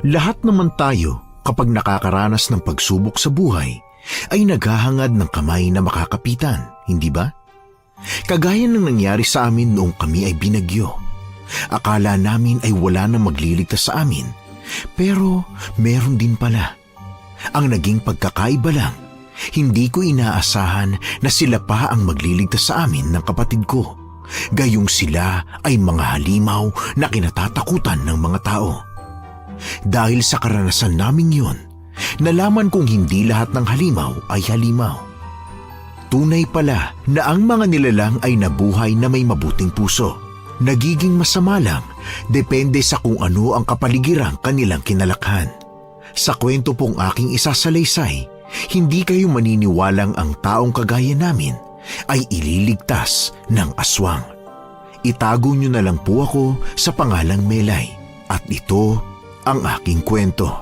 Lahat naman tayo, kapag nakakaranas ng pagsubok sa buhay, ay naghahangad ng kamay na makakapitan, hindi ba? Kagaya ng nangyari sa amin noong kami ay binagyo. Akala namin ay wala nang magliligtas sa amin, pero meron din pala. Ang naging pagkakaiba lang, hindi ko inaasahan na sila pa ang magliligtas sa amin ng kapatid ko. Gayong sila ay mga halimaw na kinatatakutan ng mga tao. Dahil sa karanasan naming yun, nalaman kong hindi lahat ng halimaw ay halimaw. Tunay pala na ang mga nilalang ay nabuhay na may mabuting puso. Nagiging masama lang, depende sa kung ano ang kapaligirang kanilang kinalakhan. Sa kwento pong aking isasalaysay, hindi kayo maniniwalang ang taong kagaya namin ay ililigtas ng aswang. Itago niyo na lang po ako sa pangalang Melay at ito ang aking kwento.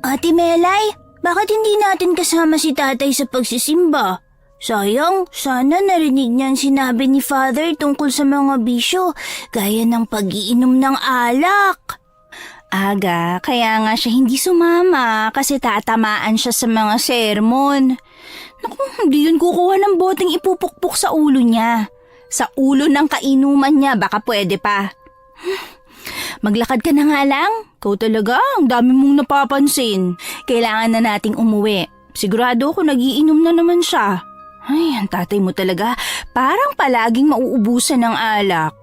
Ate Melay, bakit hindi natin kasama si tatay sa pagsisimba? Sayang, sana narinig niya ang sinabi ni Father tungkol sa mga bisyo, gaya ng pag-iinom ng alak. Aga, kaya nga siya hindi sumama kasi tatamaan siya sa mga sermon. Naku, hindi yun kukuha ng boteng ipupukpok sa ulo niya. Sa ulo ng kainuman niya, baka pwede pa. Maglakad ka na nga lang. Ikaw talaga, ang dami mong napapansin. Kailangan na nating umuwi. Sigurado ako nagiinom na naman siya. Ay, ang tatay mo talaga, parang palaging mauubusan ng alak.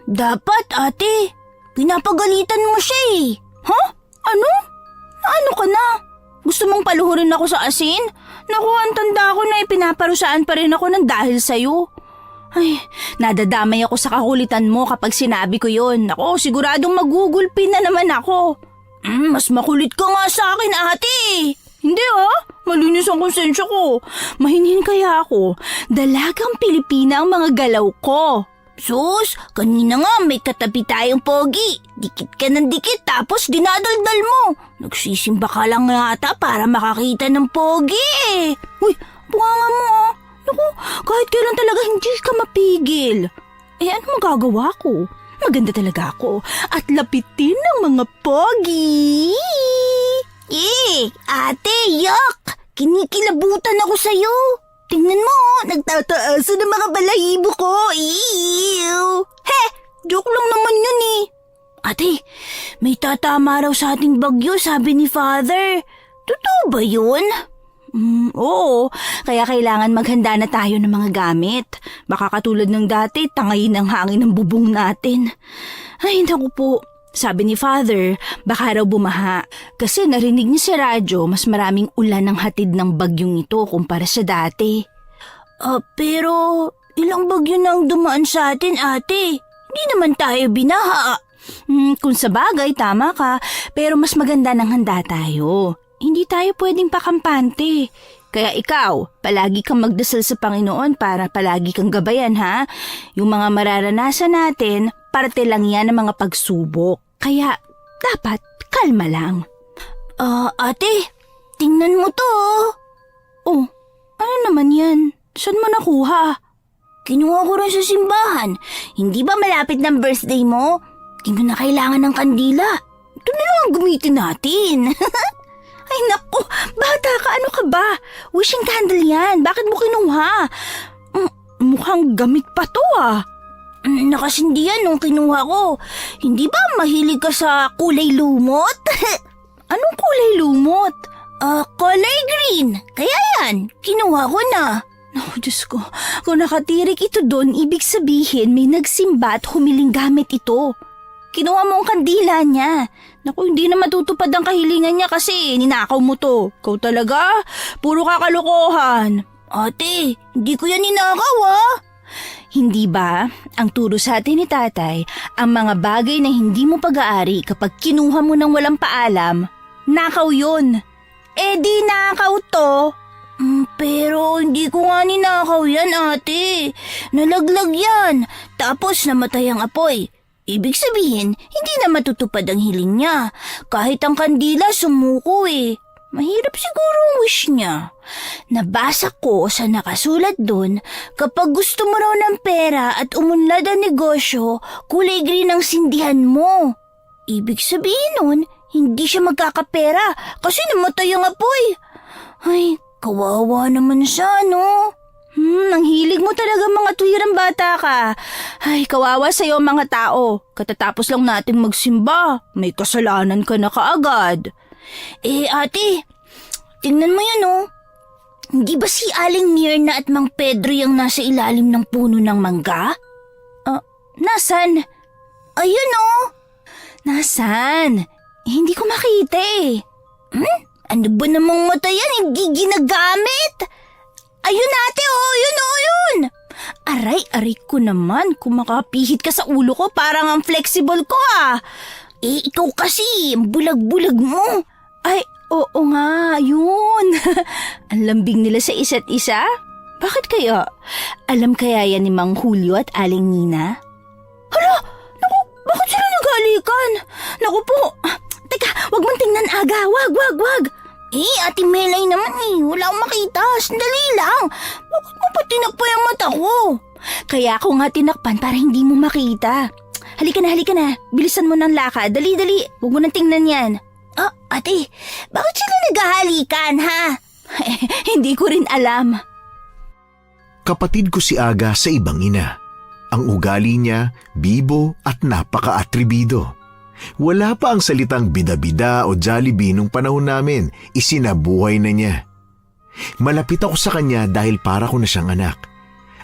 Dapat ate, pinapagalitan mo siya eh. Ha? Ano? Ano ka na? Gusto mong paluhurin ako sa asin? Naku, ang tanda ko na pinaparusaan pa rin ako ng dahil sa'yo. Ay, nadadamay ako sa kakulitan mo kapag sinabi ko yon. Naku, siguradong magugulpin na naman ako. Mas makulit ka nga sa akin ate. Hindi malinis ang konsensya ko. Mahinhin kaya ako. Dalagang Pilipina ang mga galaw ko. Sus, kanina nga may katabi tayong pogi. Dikit ka ng dikit tapos dinadaldal mo. Nagsisimba ka lang yata para makakita ng pogi eh. Uy, bunganga mo Naku, kahit kailan talaga hindi ka mapigil. Ano magagawa ko? Maganda talaga ako at lapitin ng mga pogi. Ate, yuck! Kinikilabutan ako sa'yo. Tingnan mo, nagtataasan ng mga balahibo ko. Ew! Joke lang naman yun eh. Ate, may tatama raw sa ating bagyo, sabi ni Father. Totoo ba yun? Oo, kaya kailangan maghanda na tayo ng mga gamit. Baka katulad ng dati, tangayin ang hangin ng bubong natin. Ay, naku po. Sabi ni Father, baka raw bumaha. Kasi narinig niya sa radyo, mas maraming ulan ang hatid ng bagyong ito kumpara sa dati. Pero ilang bagyo na ang dumaan sa atin, ate. Hindi naman tayo binaha. Kung sa bagay, tama ka. Pero mas maganda nang handa tayo. Hindi tayo pwedeng pakampante. Kaya ikaw, palagi kang magdasal sa Panginoon para palagi kang gabayan, ha? Yung mga mararanasan natin, parte lang yan ng mga pagsubok. Kaya, dapat kalma lang. Ate, tingnan mo to. Oh, ano naman yan? Saan mo nakuha? Kinuha ko rin sa simbahan. Hindi ba malapit ng birthday mo? Di mo na kailangan ng kandila. Ito na lang ang gamitin natin. Ay naku, bata ka, ano ka ba? Wishing candle yan, bakit mo kinuha? Mukhang gamit pa to Nakasindi yan nung kinuha ko. Hindi ba mahilig ka sa kulay lumot? Anong kulay lumot? Color green. Kaya yan, kinuha ko na. Naku, Diyos ko, kung nakatirik ito doon, ibig sabihin may nagsimba at humiling gamit ito. Kinuha mo ang kandila niya. Naku, hindi na matutupad ang kahilingan niya kasi ninakaw mo to. Ikaw talaga, puro kakalokohan. Ate, hindi ko yan ninakaw Hindi ba, ang turo sa atin ni tatay, ang mga bagay na hindi mo pag-aari kapag kinuha mo ng walang paalam, nakaw yun. Di nakaw to. Pero hindi ko nga ninakaw yan, ate. Nalaglag yan. Tapos namatay ang apoy. Ibig sabihin, hindi na matutupad ang hiling niya. Kahit ang kandila sumuko Mahirap siguro ang wish niya. Nabasa ko sa nakasulat dun, kapag gusto mo raw ng pera at umunlad ang negosyo, kulay green ang sindihan mo. Ibig sabihin nun, hindi siya magkakapera kasi namatay ang apoy. Ay, kawawa naman siya, no? Ang hilig mo talaga mga tuwirang bata ka. Ay, kawawa sa'yo mga tao. Katatapos lang nating magsimba. May kasalanan ka na kaagad. Ate, tingnan mo yun, oh. Hindi ba si Aling Mirna at Mang Pedro yung nasa ilalim ng puno ng mangga? Nasan? Ayun, oh. Nasan? Hindi ko makita eh. Ano ba namang mata yan? Hindi ginagamit. Ayun ate, oh. Yun, oh, yun. Aray ko naman. Kung makapihit ka sa ulo ko, parang ang flexible ko ah. Ikaw kasi, bulag-bulag mo. Ay, oo nga, yun. Ang lambing nila sa isa't isa. Bakit kaya? Alam kaya yan ni Mang Julio at Aling Nina? Hala! Naku, bakit sila naghalikan? Naku po! Teka, wag mong tingnan aga. Wag. Ate Melay naman wala akong makita. Sandali lang. Bakit mo pa tinakpan ang mata ko? Kaya ako nga tinakpan para hindi mo makita. Halika na. Bilisan mo ng lakad. Dali. Huwag mo nang tingnan yan. Ate, bakit sila naghahalikan, ha? Hindi ko rin alam. Kapatid ko si Aga sa ibang ina. Ang ugali niya, bibo at napaka-atribido. Wala pa ang salitang bida-bida o Jollibee nung panahon namin, isinabuhay na niya. Malapit ako sa kanya dahil para ko na siyang anak.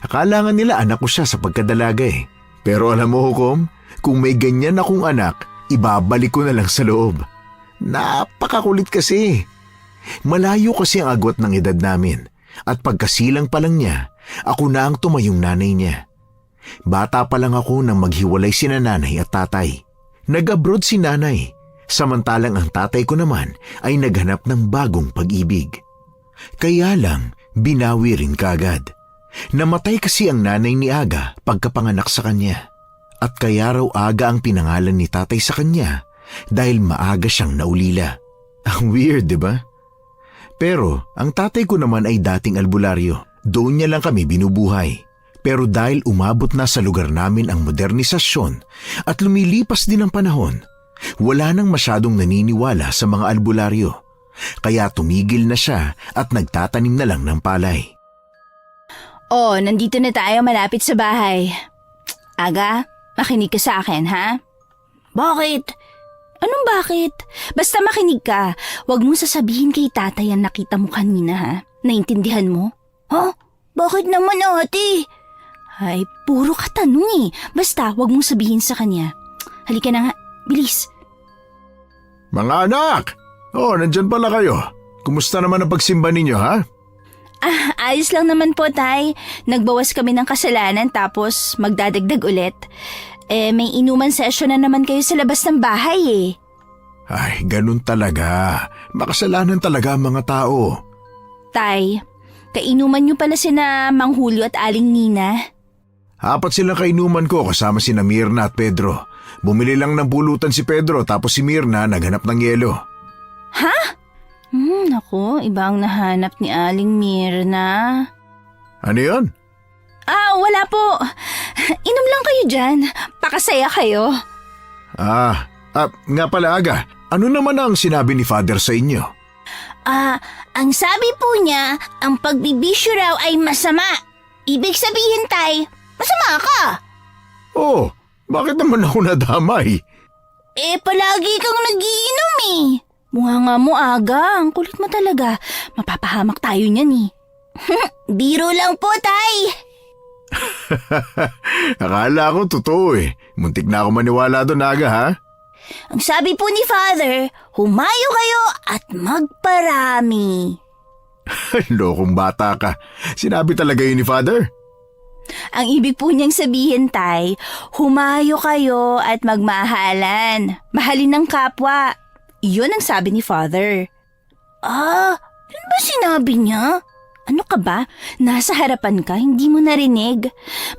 Akala nga nila anak ko siya sa pagkadalaga eh. Pero alam mo Hukom, kung may ganyan akong anak, ibabalik ko na lang sa loob. Napakakulit kasi. Malayo kasi ang agwat ng edad namin at pagkasilang pa lang niya, ako na ang tumayong nanay niya. Bata pa lang ako nang maghiwalay sina nanay at tatay. Nag-abroad si nanay, samantalang ang tatay ko naman ay naghanap ng bagong pag-ibig. Kaya lang, binawi rin kaagad. Namatay kasi ang nanay ni Aga pagkapanganak sa kanya. At kaya raw Aga ang pinangalan ni tatay sa kanya dahil maaga siyang naulila. Ang weird, di ba? Pero ang tatay ko naman ay dating albularyo. Doon niya lang kami binubuhay. Pero dahil umabot na sa lugar namin ang modernisasyon at lumilipas din ang panahon, wala nang masyadong naniniwala sa mga albularyo. Kaya tumigil na siya at nagtatanim na lang ng palay. Nandito na tayo malapit sa bahay. Aga, makinig ka sa akin, ha? Bakit? Anong bakit? Basta makinig ka. Huwag mong sasabihin kay tatay ang nakita mo kanina, ha? Naintindihan mo? Bakit naman, ate? Ay, puro katanong eh. Basta, huwag mong sabihin sa kanya. Halika na nga, bilis. Mga anak! Nandyan pala kayo. Kumusta naman ang pagsimba ninyo, ha? Ayos lang naman po, tay. Nagbawas kami ng kasalanan tapos magdadagdag ulit. May inuman session na naman kayo sa labas ng bahay eh. Ay, ganun talaga. Makasalanan talaga ang mga tao. Tay, kainuman niyo pala sina Mang Julio at Aling Nina. 4 silang kainuman ko kasama sina Mirna at Pedro. Bumili lang ng pulutan si Pedro tapos si Mirna naghanap ng yelo. Ha? Naku, iba ang nahanap ni Aling Mirna. Ano yun? Wala po. Inom lang kayo dyan. Pakasaya kayo. Nga pala Aga, ano naman ang sinabi ni Father sa inyo? Ang sabi po niya, ang pagbibisyo raw ay masama. Ibig sabihin, tay, masama ka. Bakit naman ako nadamay? Palagi kang nagiinom eh. Mukha nga mo, Aga. Ang kulit mo talaga. Mapapahamak tayo niyan eh. Biro lang po, tay. Akala ko totoo eh. Muntik na ako maniwala doon Aga ha? Ang sabi po ni Father, humayo kayo at magparami. Lokong bata ka. Sinabi talaga yun ni Father? Ang ibig po niyang sabihin, tay, humayo kayo at magmahalan. Mahalin ng kapwa. Iyon ang sabi ni Father. Yun ba sinabi niya? Ano ka ba? Nasa harapan ka, hindi mo narinig.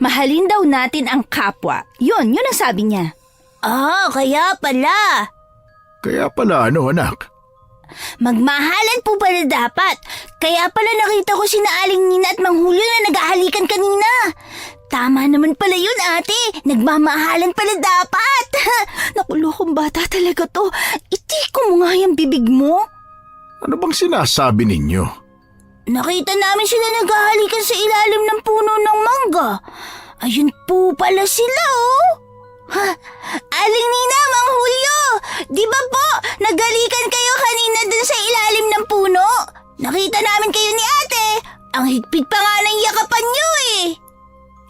Mahalin daw natin ang kapwa. Yun ang sabi niya. Kaya pala. Kaya pala ano anak? Magmahalan po pala dapat. Kaya pala nakita ko sina Aling Nina at Mang Julio na naghahalikan kanina. Tama naman pala yun, ate. Nagmamahalan pala dapat. Nakulokong bata talaga to. Itiko mo nga yung bibig mo. Ano bang sinasabi ninyo? Nakita namin sila naghahalikan sa ilalim ng puno ng mangga. Ayun po pala sila, oh. Ha, Aling Nina, Mang Julio, di ba po naghalikan kayo kanina dun sa ilalim ng puno? Nakita namin kayo ni ate. Ang higpit pa nga ng yakapan niyo eh.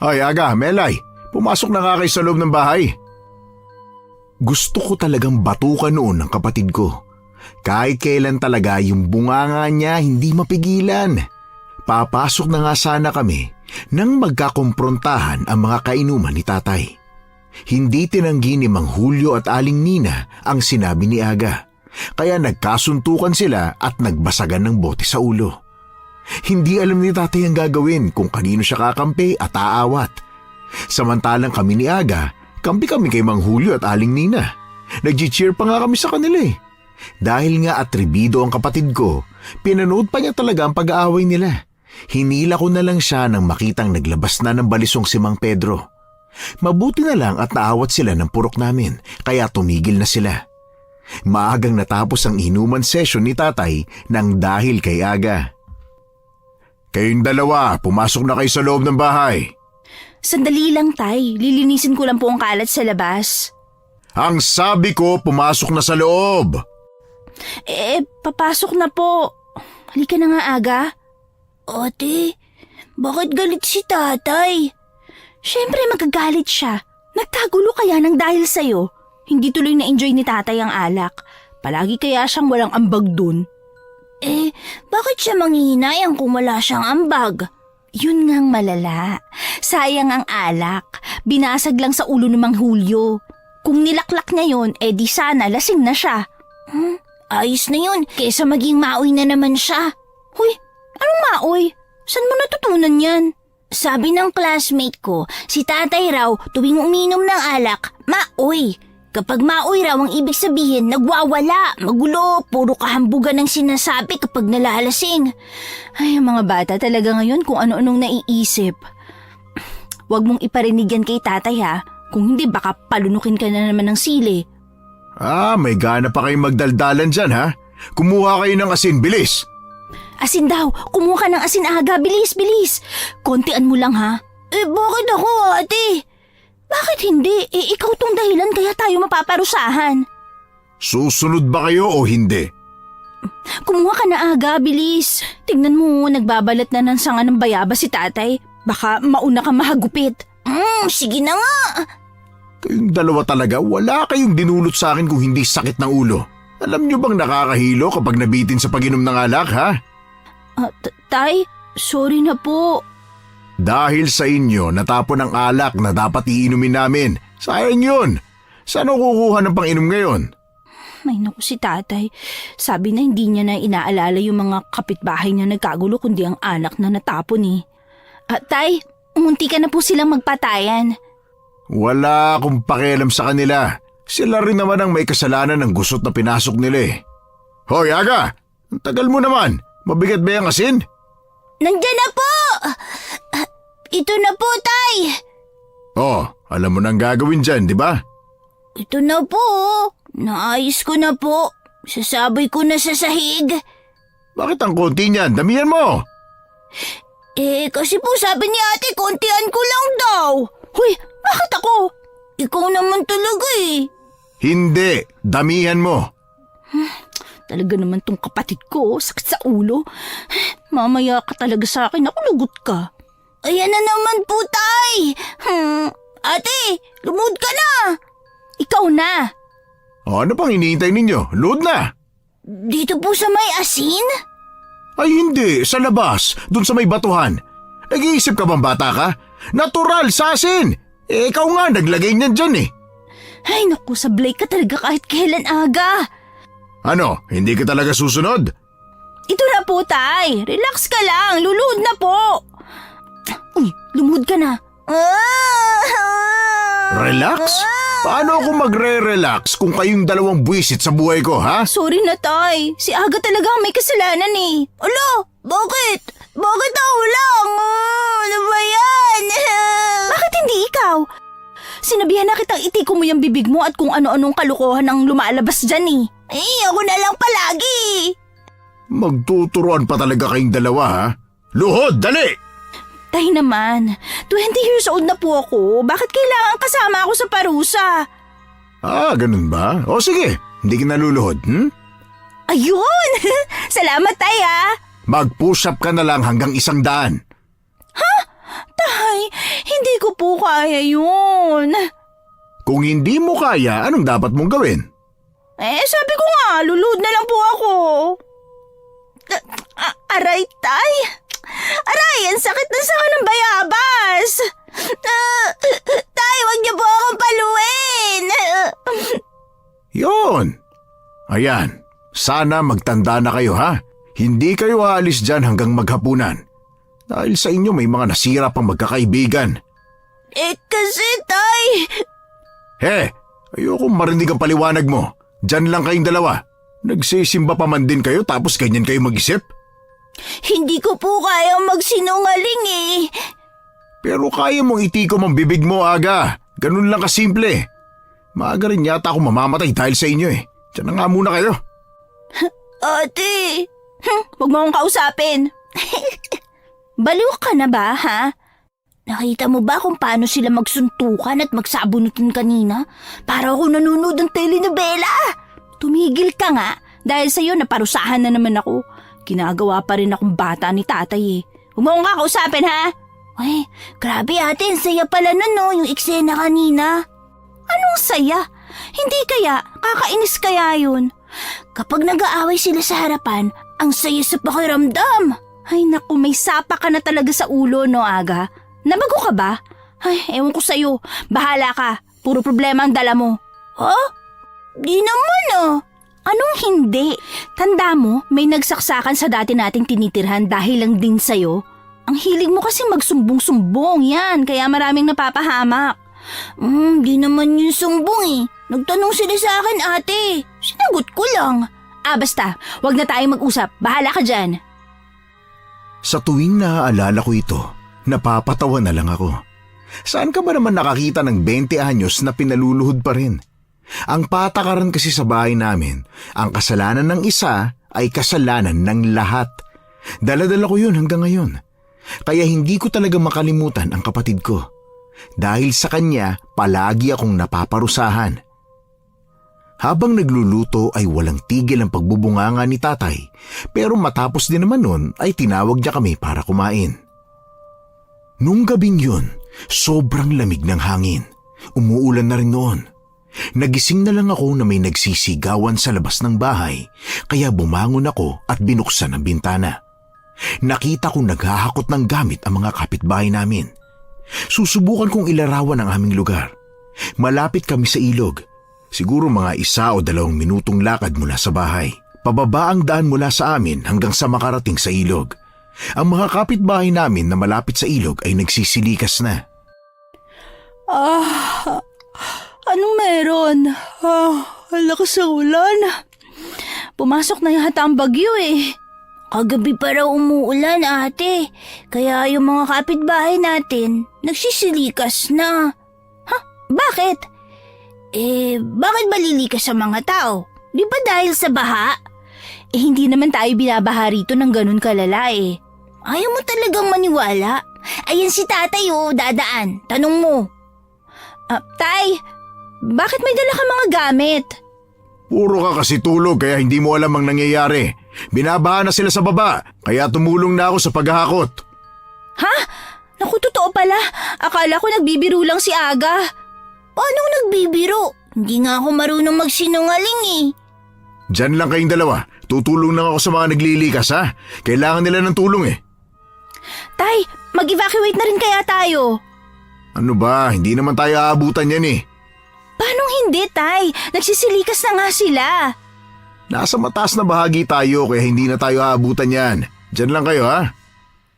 Ay, Aga, Melay, pumasok na nga kayo sa loob ng bahay. Gusto ko talagang batukan noon ng kapatid ko. Kahit kailan talaga yung bunganga niya hindi mapigilan. Papasok na nga sana kami nang magkakomprontahan ang mga kainuman ni tatay. Hindi tinanggi ni Mang Julio at Aling Nina ang sinabi ni Aga. Kaya nagkasuntukan sila at nagbasagan ng bote sa ulo. Hindi alam ni tatay ang gagawin kung kanino siya kakampi at aawat. Samantalang kami ni Aga, kampi kami kay Mang Julio at Aling Nina. Nag-cheer pa nga kami sa kanila eh. Dahil nga atrebido ang kapatid ko, pinanood pa niya talaga ang pag-aaway nila. Hinila ko na lang siya nang makitang naglabas na ng balisong si Mang Pedro. Mabuti na lang at naawat sila ng purok namin, kaya tumigil na sila. Maagang natapos ang inuman session ni tatay nang dahil kay Aga. Kayong dalawa, pumasok na kayo sa loob ng bahay. Sandali lang, tay. Lilinisin ko lang po ang kalat sa labas. Ang sabi ko, pumasok na sa loob. Papasok na po. Halika na nga, Aga. Ate, bakit galit si tatay? Siyempre magagalit siya. Nagkagulo kaya ng dahil sa'yo. Hindi tuloy na-enjoy ni tatay ang alak. Palagi kaya siyang walang ambag dun. Bakit siya manghihinayang kung wala siyang ambag? Yun ngang malala. Sayang ang alak. Binasag lang sa ulo ni Mang Julio. Kung nilaklak niya yun, di sana lasing na siya. Ayos na yun, kesa maging maoy na naman siya. Huy, anong maoy? Saan mo natutunan yan? Sabi ng classmate ko, si tatay raw tuwing uminom ng alak, maoy. Kapag maoy raw ang ibig sabihin, nagwawala, magulo, puro kahambugan ang sinasabi kapag nalalasing. Ay, ang mga bata talaga ngayon kung ano-anong naiisip. Huwag mong iparinig yan kay tatay ha. Kung hindi, baka palunukin ka na naman ng sili. May gana pa kayong magdaldalan dyan ha? Kumuha kayo ng asin, bilis! Asin daw, kumuha ka ng asin, Aga, bilis, bilis. Kontian mo lang ha. Bakit ako, ate? Bakit hindi? Ikaw tong dahilan kaya tayo mapaparusahan. Susunod ba kayo o hindi? Kumuha ka na, Aga, bilis. Tingnan mo, nagbabalat na ng sanga ng bayaba si tatay. Baka mauna ka mahagupit. Sige na nga. Kayong dalawa talaga, wala kayong dinulot sa akin kung hindi sakit ng ulo. Alam niyo bang nakakahilo kapag nabitin sa pag-inom ng alak, ha? Tay, sorry na po. Dahil sa inyo, natapon ang alak na dapat iinumin namin. Sayang yun. Saan ako kukuha ng pang-inom ngayon? May naku si tatay. Sabi na hindi niya na inaalala yung mga kapitbahay niya nagkagulo kundi ang anak na natapon eh. Tay, munti ka na po silang magpatayan. Wala akong pakialam sa kanila. Sila rin naman ang may kasalanan ng gusot na pinasok nila eh. Hoy, Aga! Ang tagal mo naman. Mabigat ba yung asin? Nandyan na po! Ito na po, tay! Alam mo nang gagawin dyan, di ba? Ito na po. Naayos ko na po. Sasaboy ko na sa sahig. Bakit ang konti niyan? Damihan mo! Kasi po sabi ni ate, kontian ko lang daw. Huy, bakit ako? Ikaw naman talaga eh. Hindi, damihan mo. Talaga naman tong kapatid ko, sakit sa ulo. Mamaya ka talaga sa akin, ako lugot ka. Ayan na naman po, tay. Ate, lumod ka na. Ikaw na. Ano pang iniintay ninyo? Load na! Dito po sa may asin? Ay hindi, sa labas, dun sa may batuhan. Nag-iisip ka bang bata ka? Natural, sa asin! Ikaw nga, naglagay niyan dyan eh. Ay naku, sablay ka talaga kahit kailan, Aga. Ano, hindi ka talaga susunod? Ito na po, tay. Relax ka lang, luluhod na po. Uy, lumuhod ka na. Relax? Paano ako magre-relax kung kayong dalawang buwisit sa buhay ko, ha? Sorry na, Tay. Si Aga talaga ang may kasalanan eh. Ala, bakit? Bakit ako lang? Ano ba yan? Bakit hindi ikaw? Sinabihan na kitang itiko mo yung bibig mo at kung ano-anong kalukuhan ang lumalabas dyan eh. Ako na lang palagi. Magtuturuan pa talaga kayong dalawa, ha? Luhod, dali! Tay naman, 20 years old na po ako. Bakit kailangan kasama ako sa parusa? Ah, ganun ba? O sige, hindi ka naluluhod, Ayun! Salamat, Tay ah! Mag-push up ka na lang hanggang 100. Tay, hindi ko po kaya yun. Kung hindi mo kaya, anong dapat mong gawin? Sabi ko nga, lulud na lang po ako. Aray, Tay! Aray, ang sakit na sa ng bayabas! Tay, wag niyo po akong paluin. Yon! Ayan, sana magtanda na kayo, ha? Hindi kayo aalis dyan hanggang maghapunan. Dahil sa inyo may mga nasira pang magkakaibigan. Kasi, Tay. Ayokong marinig ang paliwanag mo. Dyan lang kayong dalawa. Nagsisimba pa man din kayo tapos ganyan kayo mag-isip? Hindi ko po kayang magsinungaling eh. Pero kaya mong itikom ang bibig mo, Aga. Ganun lang kasimple. Maaga rin yata ako mamamatay dahil sa inyo eh. Diyan na nga muna kayo. Ate. Huwag mo akong kausapin. Baliw ka na ba, ha? Nakita mo ba kung paano sila magsuntukan at magsabunutan kanina? Para ako nanonood ng telenovela. Tumigil ka nga. Dahil sa'yo naparusahan na naman ako. Ginagawa pa rin akong bata ni tatay eh. Huwag mo akong kakausapin, ha? Ay, grabe ate, ang saya pala nun no, yung eksena kanina. Anong saya? Hindi kaya, kakainis kaya yun. Kapag nag-aaway sila sa harapan, ang saya sa pakiramdam. Ay naku, may sapa ka na talaga sa ulo, no, Aga? Nabago ka ba? Ay, ewan ko sa'yo. Bahala ka. Puro problema ang dala mo. Di naman ah. Anong hindi? Tanda mo, may nagsaksakan sa dati nating tinitirhan dahil lang din sa'yo. Ang hilig mo kasi magsumbong-sumbong yan, kaya maraming napapahamak. Di naman yun sumbong eh. Nagtanong sila sa akin ate. Sinagot ko lang. Basta, wag na tayong mag-usap. Bahala ka dyan. Sa tuwing naaalala ko ito, napapatawa na lang ako. Saan ka ba naman nakakita ng 20 anyos na pinaluluhod pa rin? Ang patakaran kasi sa bahay namin, ang kasalanan ng isa ay kasalanan ng lahat. Dala-dala ko yun hanggang ngayon. Kaya hindi ko talaga makalimutan ang kapatid ko. Dahil sa kanya, palagi akong napaparusahan. Habang nagluluto ay walang tigil ang pagbubunganga ni tatay, pero matapos din naman nun ay tinawag niya kami para kumain. Nung gabing yun, sobrang lamig ng hangin. Umuulan na rin noon. Nagising na lang ako na may nagsisigawan sa labas ng bahay, kaya bumangon ako at binuksan ang bintana. Nakita kong naghahakot ng gamit ang mga kapitbahay namin. Susubukan kong ilarawan ang aming lugar. Malapit kami sa ilog. Siguro mga 1 o 2 minutong lakad mula sa bahay. Pababa ang daan mula sa amin hanggang sa makarating sa ilog. Ang mga kapitbahay namin na malapit sa ilog ay nagsisilikas na. Anong meron? Ang lakas ng ulan. Pumasok na yata ang bagyo eh. Kagabi pa raw umuulan ate. Kaya yung mga kapitbahay natin, nagsisilikas na. Bakit? Bakit malilikas sa mga tao? Di ba dahil sa baha? Hindi naman tayo binabaha rito ng ganun kalala eh. Ayaw mo talagang maniwala? Ayan si tatay dadaan. Tanong mo. Tay, bakit may dala ka mga gamit? Puro ka kasi tulog kaya hindi mo alam ang nangyayari. Binabaha na sila sa baba, kaya tumulong na ako sa paghahakot. Ha? Naku, totoo pala. Akala ko nagbibiro lang si Aga. Paano nagbibiro? Hindi nga ako marunong magsinungaling eh. Diyan lang kayong dalawa. Tutulong lang ako sa mga naglilikas, ha? Kailangan nila ng tulong eh. Tay, mag-evacuate na rin kaya tayo. Ano ba? Hindi naman tayo aabutan yan eh. Paano hindi, Tay? Nagsisilikas na nga sila. Nasa mataas na bahagi tayo kaya hindi na tayo aabutan yan. Diyan lang kayo, ha?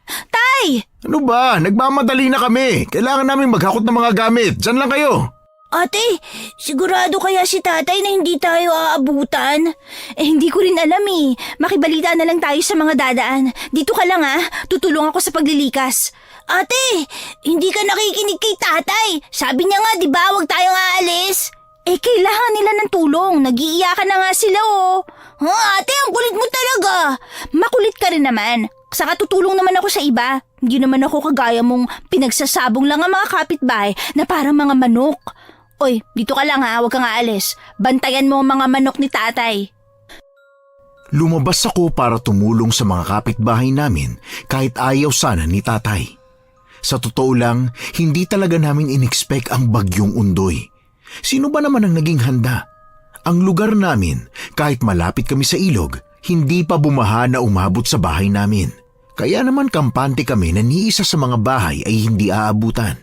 Tay! Ano ba? Nagmamadali na kami. Kailangan namin maghakot ng mga gamit. Diyan lang kayo. Ate, sigurado kaya si tatay na hindi tayo aabutan? Hindi ko rin alam eh. Makibalita na lang tayo sa mga dadaan. Dito ka lang tutulong ako sa paglilikas. Ate, hindi ka nakikinig kay tatay. Sabi niya nga, di ba, huwag tayong aalis. Kailangan nila ng tulong. Nag-iiyakan na nga sila Ate, ang kulit mo talaga. Makulit ka rin naman. Saka tutulong naman ako sa iba. Hindi naman ako kagaya mong pinagsasabong lang ang mga kapitbahay na parang mga manok. Oy, dito ka lang huwag kang aalis. Bantayan mo ang mga manok ni tatay. Lumabas ako para tumulong sa mga kapitbahay namin kahit ayaw sana ni tatay. Sa totoo lang, hindi talaga namin inexpect ang bagyong Undoy. Sino ba naman ang naging handa? Ang lugar namin, kahit malapit kami sa ilog, hindi pa bumaha na umabot sa bahay namin. Kaya naman kampante kami na ni isa sa mga bahay ay hindi aabutan.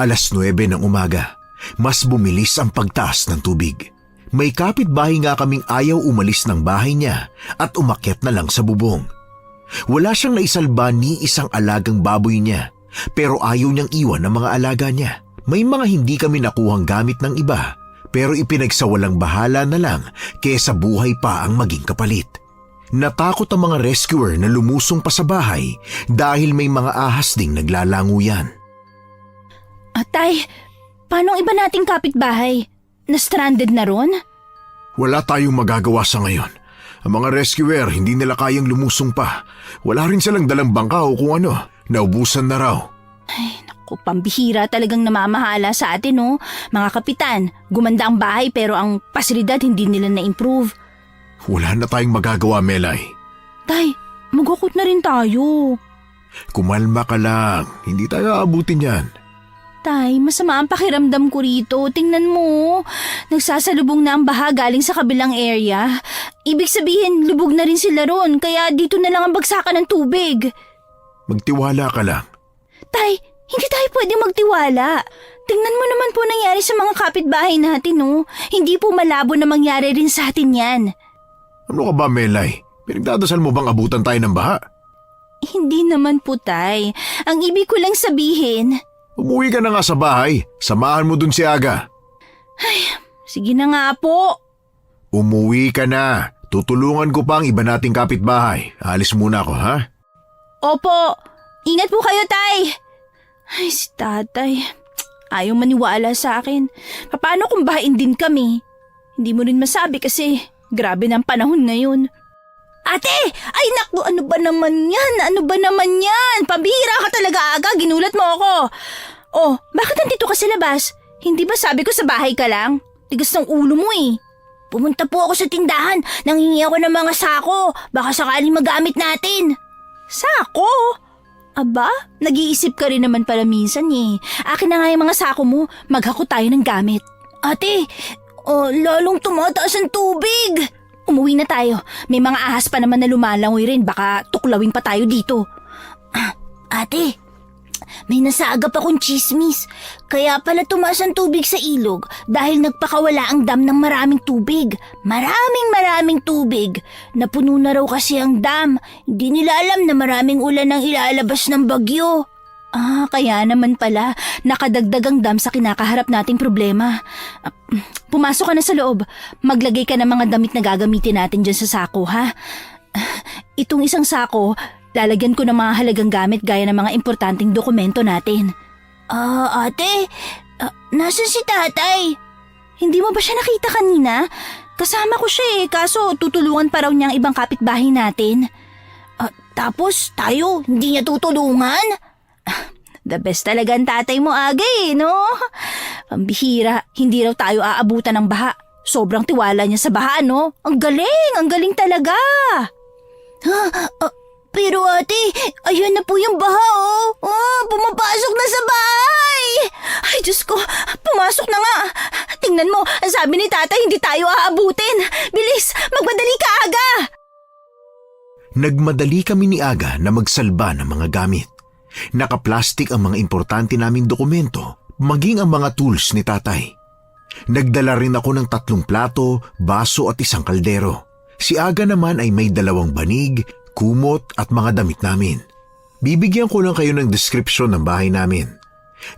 9:00 ng umaga. Mas bumilis ang pagtaas ng tubig. May kapitbahay nga kaming ayaw umalis ng bahay niya at umakyat na lang sa bubong. Wala siyang naisalba ni isang alagang baboy niya, pero ayaw niyang iwan ang mga alaga niya. May mga hindi kami nakuhang gamit ng iba, pero ipinagsawalang bahala na lang kaysa buhay pa ang maging kapalit. Natakot ang mga rescuer na lumusong pa sa bahay dahil may mga ahas ding naglalanguyan. Tay, paano ang iba nating kapitbahay? Na-stranded na ron? Wala tayong magagawa sa ngayon. Ang mga rescuer hindi nila kayang lumusong pa. Wala rin silang dalang bangka o kung ano. Naubusan na raw. Ay, naku, pambihira talagang namamahala sa atin Mga kapitan, gumanda ang bahay pero ang pasilidad hindi nila na-improve. Wala na tayong magagawa, Melay. Tay, magukot na rin tayo. Kumalma ka lang. Hindi tayo aabutin yan. Tay, masama ang pakiramdam ko rito. Tingnan mo, nagsasalubong na ang baha galing sa kabilang area. Ibig sabihin, lubog na rin sila ron, kaya dito na lang ang bagsakan ng tubig. Magtiwala ka lang. Tay, hindi tayo pwede magtiwala. Tingnan mo naman po nangyari sa mga kapitbahay natin, Hindi po malabo na mangyari rin sa atin yan. Ano ka ba, Melay? Pinagdadasal mo bang abutan tayo ng baha? Hindi naman po, Tay. Ang ibig ko lang sabihin... Umuwi ka na nga sa bahay. Samahan mo dun si Aga. Sige na nga po. Umuwi ka na. Tutulungan ko pa ang iba nating kapitbahay. Alis muna ako, ha? Opo. Ingat po kayo, Tay. Ay, si tatay. Ayaw maniwala sa akin. Paano kung bahain din kami? Hindi mo rin masabi kasi grabe na ang panahon ngayon. Ate! Ay naku, ano ba naman yan? Ano ba naman yan? Pambihira ka talaga, Aga. Ginulat mo ako. Oh, bakit nandito ka sa labas? Hindi ba sabi ko sa bahay ka lang? Tigas ng ulo mo eh. Pumunta po ako sa tindahan. Nanghingi ako ng mga sako. Baka sakaling magamit natin. Sako? Aba, nag-iisip ka rin naman pala minsan eh. Akin na nga yung mga sako mo. Maghako tayo ng gamit. Ate, lalong tumataas ang tubig. Umuwi na tayo. May mga ahas pa naman na lumalangoy rin. Baka tuklawin pa tayo dito. Ate, may nasaagap akong chismis. Kaya pala tumaas ang tubig sa ilog dahil nagpakawala ang dam ng maraming tubig. Maraming tubig. Napuno na raw kasi ang dam. Hindi nila alam na maraming ulan ang ilalabas ng bagyo. Kaya naman pala, nakadagdag ang dam sa kinakaharap nating problema. Pumasok ka na sa loob. Maglagay ka ng mga damit na gagamitin natin dyan sa sako, ha? Itong isang sako, lalagyan ko ng mga halagang gamit gaya ng mga importanteng dokumento natin. Ate, nasan si tatay? Hindi mo ba siya nakita kanina? Kasama ko siya kaso tutulungan pa raw niya ang ibang kapitbahay natin. Tapos tayo, hindi niya tutulungan? The best talaga ang tatay mo, Aga no? Pambihira, hindi raw tayo aabutan ng baha. Sobrang tiwala niya sa baha, no? Ang galing talaga! Pero ate, ayan na po yung baha, pumapasok na sa bahay! Ay, Diyos ko, pumasok na nga! Tingnan mo, sabi ni tatay hindi tayo aabutin! Bilis, magmadali ka, Aga! Nagmadali kami ni Aga na magsalba ng mga gamit. Nakaplastik ang mga importante naming dokumento, maging ang mga tools ni tatay. Nagdala rin ako ng 3 plato, baso at isang kaldero. Si Aga naman ay may 2 banig, kumot at mga damit namin. Bibigyan ko lang kayo ng description ng bahay namin.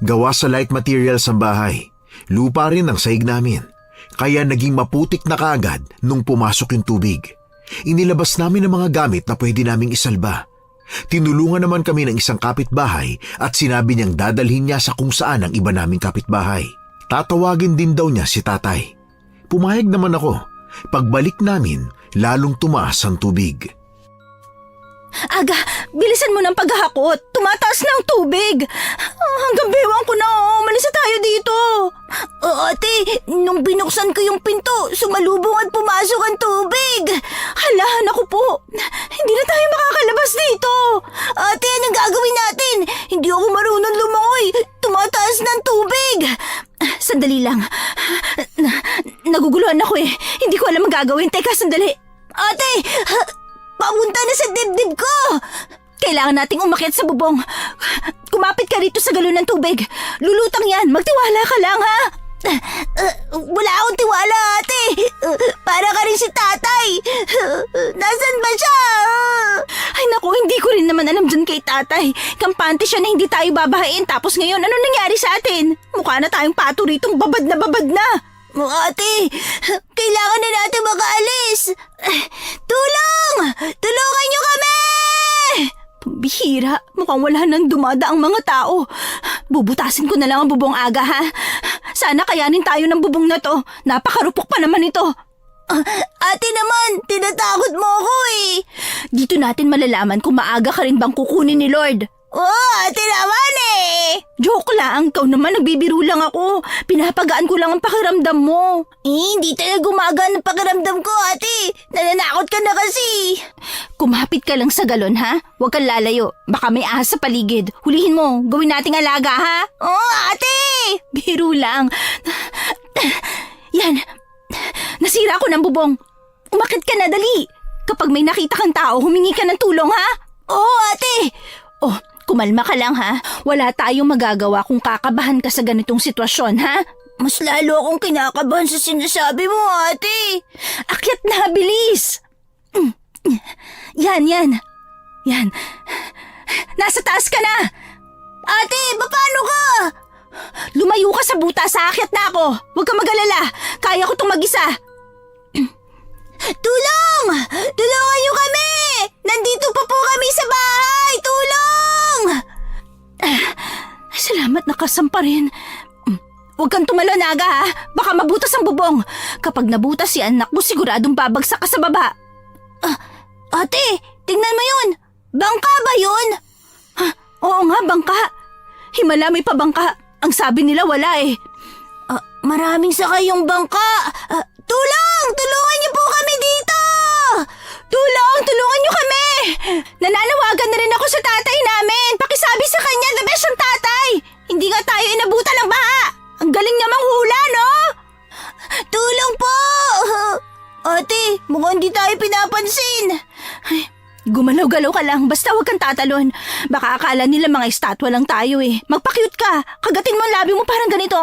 Gawa sa light materials ang bahay. Lupa rin ang sahig namin, kaya naging maputik na kaagad nung pumasok yung tubig. Inilabas namin ang mga gamit na pwede naming isalba. Tinulungan naman kami ng isang kapitbahay at sinabi niyang dadalhin niya sa kung saan ang iba naming kapitbahay. Tatawagin din daw niya si tatay. Pumayag naman ako. Pagbalik namin, lalong tumaas ang tubig. Aga, bilisan mo ng paghahakot. Tumataas na ang tubig. Hanggang bewang ko na, umalis na tayo dito. Ate, nung binuksan ko yung pinto, sumalubong at pumasok ang tubig. Hala, naku po. Hindi na tayo makakalabas dito. Ate, anong gagawin natin? Hindi ako marunong lumangoy. Tumataas ng tubig. Sandali lang. Naguguluhan ako eh. Hindi ko alam ang gagawin. Teka, sandali. Ate, papunta na sa dibdib ko. Kailangan nating umakyat sa bubong. Kumapit ka rito sa galon ng tubig. Lulutang yan. Magtiwala ka lang, ha? Wala akong tiwala, ate. Para ka rin si tatay. Nasaan ba siya? Ay naku, hindi ko rin naman alam dyan kay tatay. Kampante siya na hindi tayo babahain. Tapos ngayon, ano nangyari sa atin? Mukha na tayong pato ritong babad na babad na. Ate, kailangan na natin makaalis. Tulong! Tulungan niyo kami! Pambihira, mukhang wala nang dumada ang mga tao. Bubutasin ko na lang ang bubong, Aga, ha? Sana kayanin tayo ng bubong na to. Napakarupok pa naman ito. Ate naman, tinatakot mo ako eh. Dito natin malalaman kung maaga ka rin bang kukunin ni Lord. Ate naman eh. Joke lang, ikaw naman nagbibiro lang ako. Pinapagaan ko lang ang pakiramdam mo. Hindi talaga gumagaan ang pakiramdam ko, ate. Nananakot ka na kasi. Kumapit ka lang sa galon, ha? Huwag kang lalayo. Baka may ahas sa paligid. Hulihin mo. Gawin nating alaga, ha? Ate! Biro lang. Yan. Nasira ko ng bubong. Umakit ka na, dali. Kapag may nakita kang tao, humingi ka ng tulong, ha? Ate! Oh, kumalma ka lang, ha? Wala tayong magagawa kung kakabahan ka sa ganitong sitwasyon, ha? Mas lalo akong kinakabahan sa sinasabi mo, ate. Akyat na, bilis! Yan. Yan. Nasa taas ka na! Ate, paano ka? Lumayo ka sa butas, aakyat na ako. Huwag ka mag-alala. Kaya ko itong mag-isa. Tulong! Tulungan niyo kami! Nandito pa po kami sa bahay! Tulong! Salamat, nakasampa rin. Huwag kang tumalon, Aga, ha? Baka mabutas ang bubong. Kapag nabutas si anak mo, siguradong babagsak ka sa baba. Ate, tingnan mo yun! Bangka ba yun? Oo nga, bangka. Himala, may pabangka. Ang sabi nila wala eh. Maraming sakay yung bangka. Tulong! Tulungan niyo po kami dito! Tulungan niyo kami! Nananawagan na rin ako sa tatay namin. Pakisabi sa kanya, the best ang tatay. Hindi nga tayo inabutan ng baha. Ang galing niya manghula, no? Tulong po! Ate, mukhang hindi tayo pinapansin. Ay, gumalaw-galaw ka lang, basta huwag kang tatalon. Baka akala nila mga estatwa lang tayo eh. Magpa-cute ka. Kagatin mo ang labi mo parang ganito.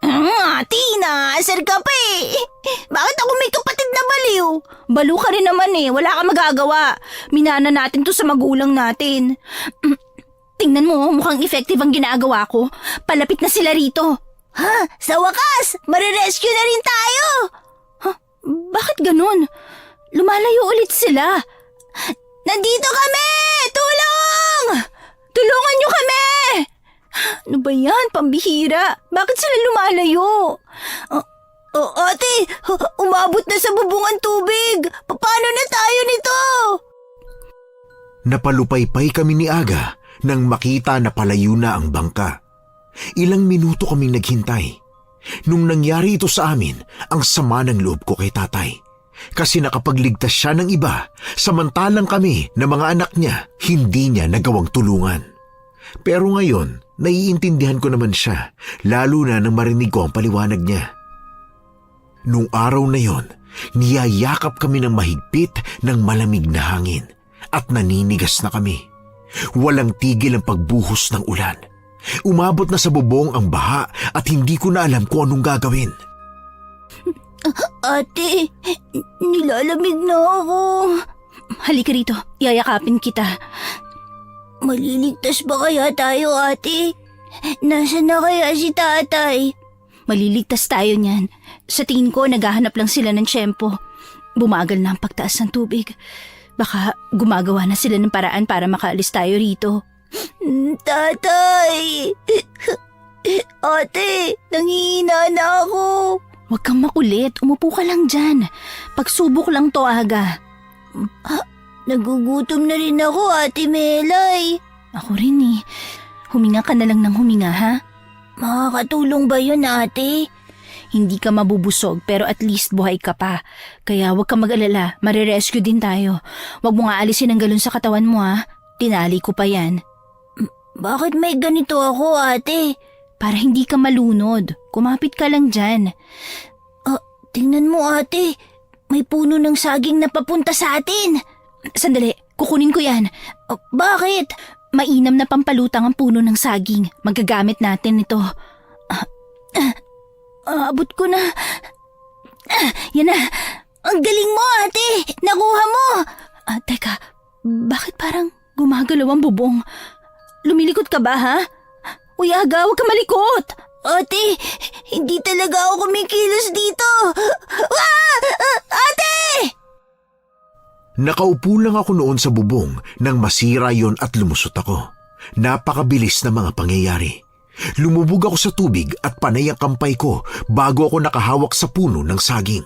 Ate, naasar ka pa eh. Bakit ako may kapatid na baliw? Balo ka rin naman eh. Wala ka magagawa. Minana natin to sa magulang natin. Tingnan mo, mukhang effective ang ginagawa ko. Palapit na sila rito. Sa wakas, marirescue na rin tayo. Bakit ganun? Lumalayo ulit sila. Nandito kami! Tulong! Tulungan niyo kami! Ano ba yan? Pambihira. Bakit sila lumalayo? Ate, umabot na sa bubong ang tubig. Paano na tayo nito? Napalupaypay kami ni Aga nang makita na palayo na ang bangka. Ilang minuto kaming naghintay. Nung nangyari ito sa amin, ang sama ng loob ko kay tatay. Kasi nakapagligtas siya ng iba, samantalang kami na mga anak niya, hindi niya nagawang tulungan. Pero ngayon, naiintindihan ko naman siya, lalo na nang marinig ko ang paliwanag niya. Nung araw na yon, niyayakap kami ng mahigpit ng malamig na hangin at naninigas na kami. Walang tigil ang pagbuhos ng ulan. Umabot na sa bubong ang baha at hindi ko na alam kung anong gagawin. Ate, nilalamig na ako. Halika rito, yayakapin kita. Maliligtas ba kaya tayo, ate? Nasaan na kaya si tatay? Maliligtas tayo niyan. Sa tingin ko, naghahanap lang sila ng tiyempo. Bumagal na ang pagtaas ng tubig. Baka gumagawa na sila ng paraan para makaalis tayo rito. Tatay! Ate, nangihina na ako. Huwag kang makulit. Umupo ka lang dyan. Pagsubok lang to, Aga. Nagugutom na rin ako, Ate Melay. Ako rin eh. Huminga ka na lang ng huminga, ha? Makakatulong ba yun, ate? Hindi ka mabubusog pero at least buhay ka pa. Kaya huwag kang mag-alala. Marirescue din tayo. Huwag mo nga alisin ang galon sa katawan mo, ha? Tinali ko pa yan. Bakit may ganito ako, ate? Para hindi ka malunod. Kumapit ka lang dyan. Tingnan mo, ate. May puno ng saging na papunta sa atin. Sandali, kukunin ko yan. Bakit? Mainam na pampalutang ang puno ng saging. Magagamit natin ito. Abot ko na. Yan na. Ang galing mo, ate. Nakuha mo. Teka, bakit parang gumagalaw ang bubong? Lumilikot ka ba, ha? Uy, Aga, huwag ka malikot. Ate, hindi talaga ako kumikilos dito. Ate! Nakaupo lang ako noon sa bubong nang masira yon at lumusot ako. Napakabilis na mga pangyayari. Lumubog ako sa tubig at panay ang kampay ko bago ako nakahawak sa puno ng saging.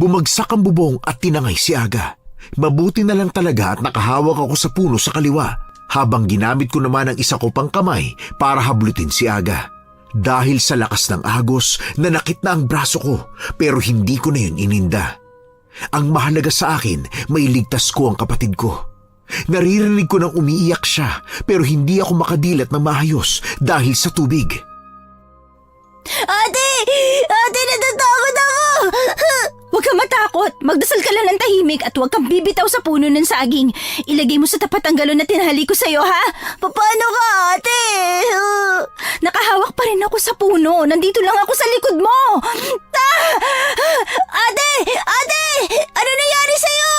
Bumagsak ang bubong at tinangay si Aga. Mabuti na lang talaga at nakahawak ako sa puno sa kaliwa habang ginamit ko naman ang isa ko pang kamay para hablutin si Aga. Dahil sa lakas ng agos, nanakit na ang braso ko pero hindi ko na yun ininda. Ang mahalaga sa akin, mailigtas ko ang kapatid ko. Naririnig ko nang umiiyak siya pero hindi ako makadilat ng maayos dahil sa tubig. Ate! Ate, natatakot ako! Huwag kang matakot. Magdasal ka lang ng tahimik at huwag kang bibitaw sa puno ng saging. Ilagay mo sa tapat ang galon na tinahali ko sa'yo, ha? Paano ka, ate? Nakahawak pa rin ako sa puno. Nandito lang ako sa likod mo. Ate! Ate! Ano nangyari sa'yo?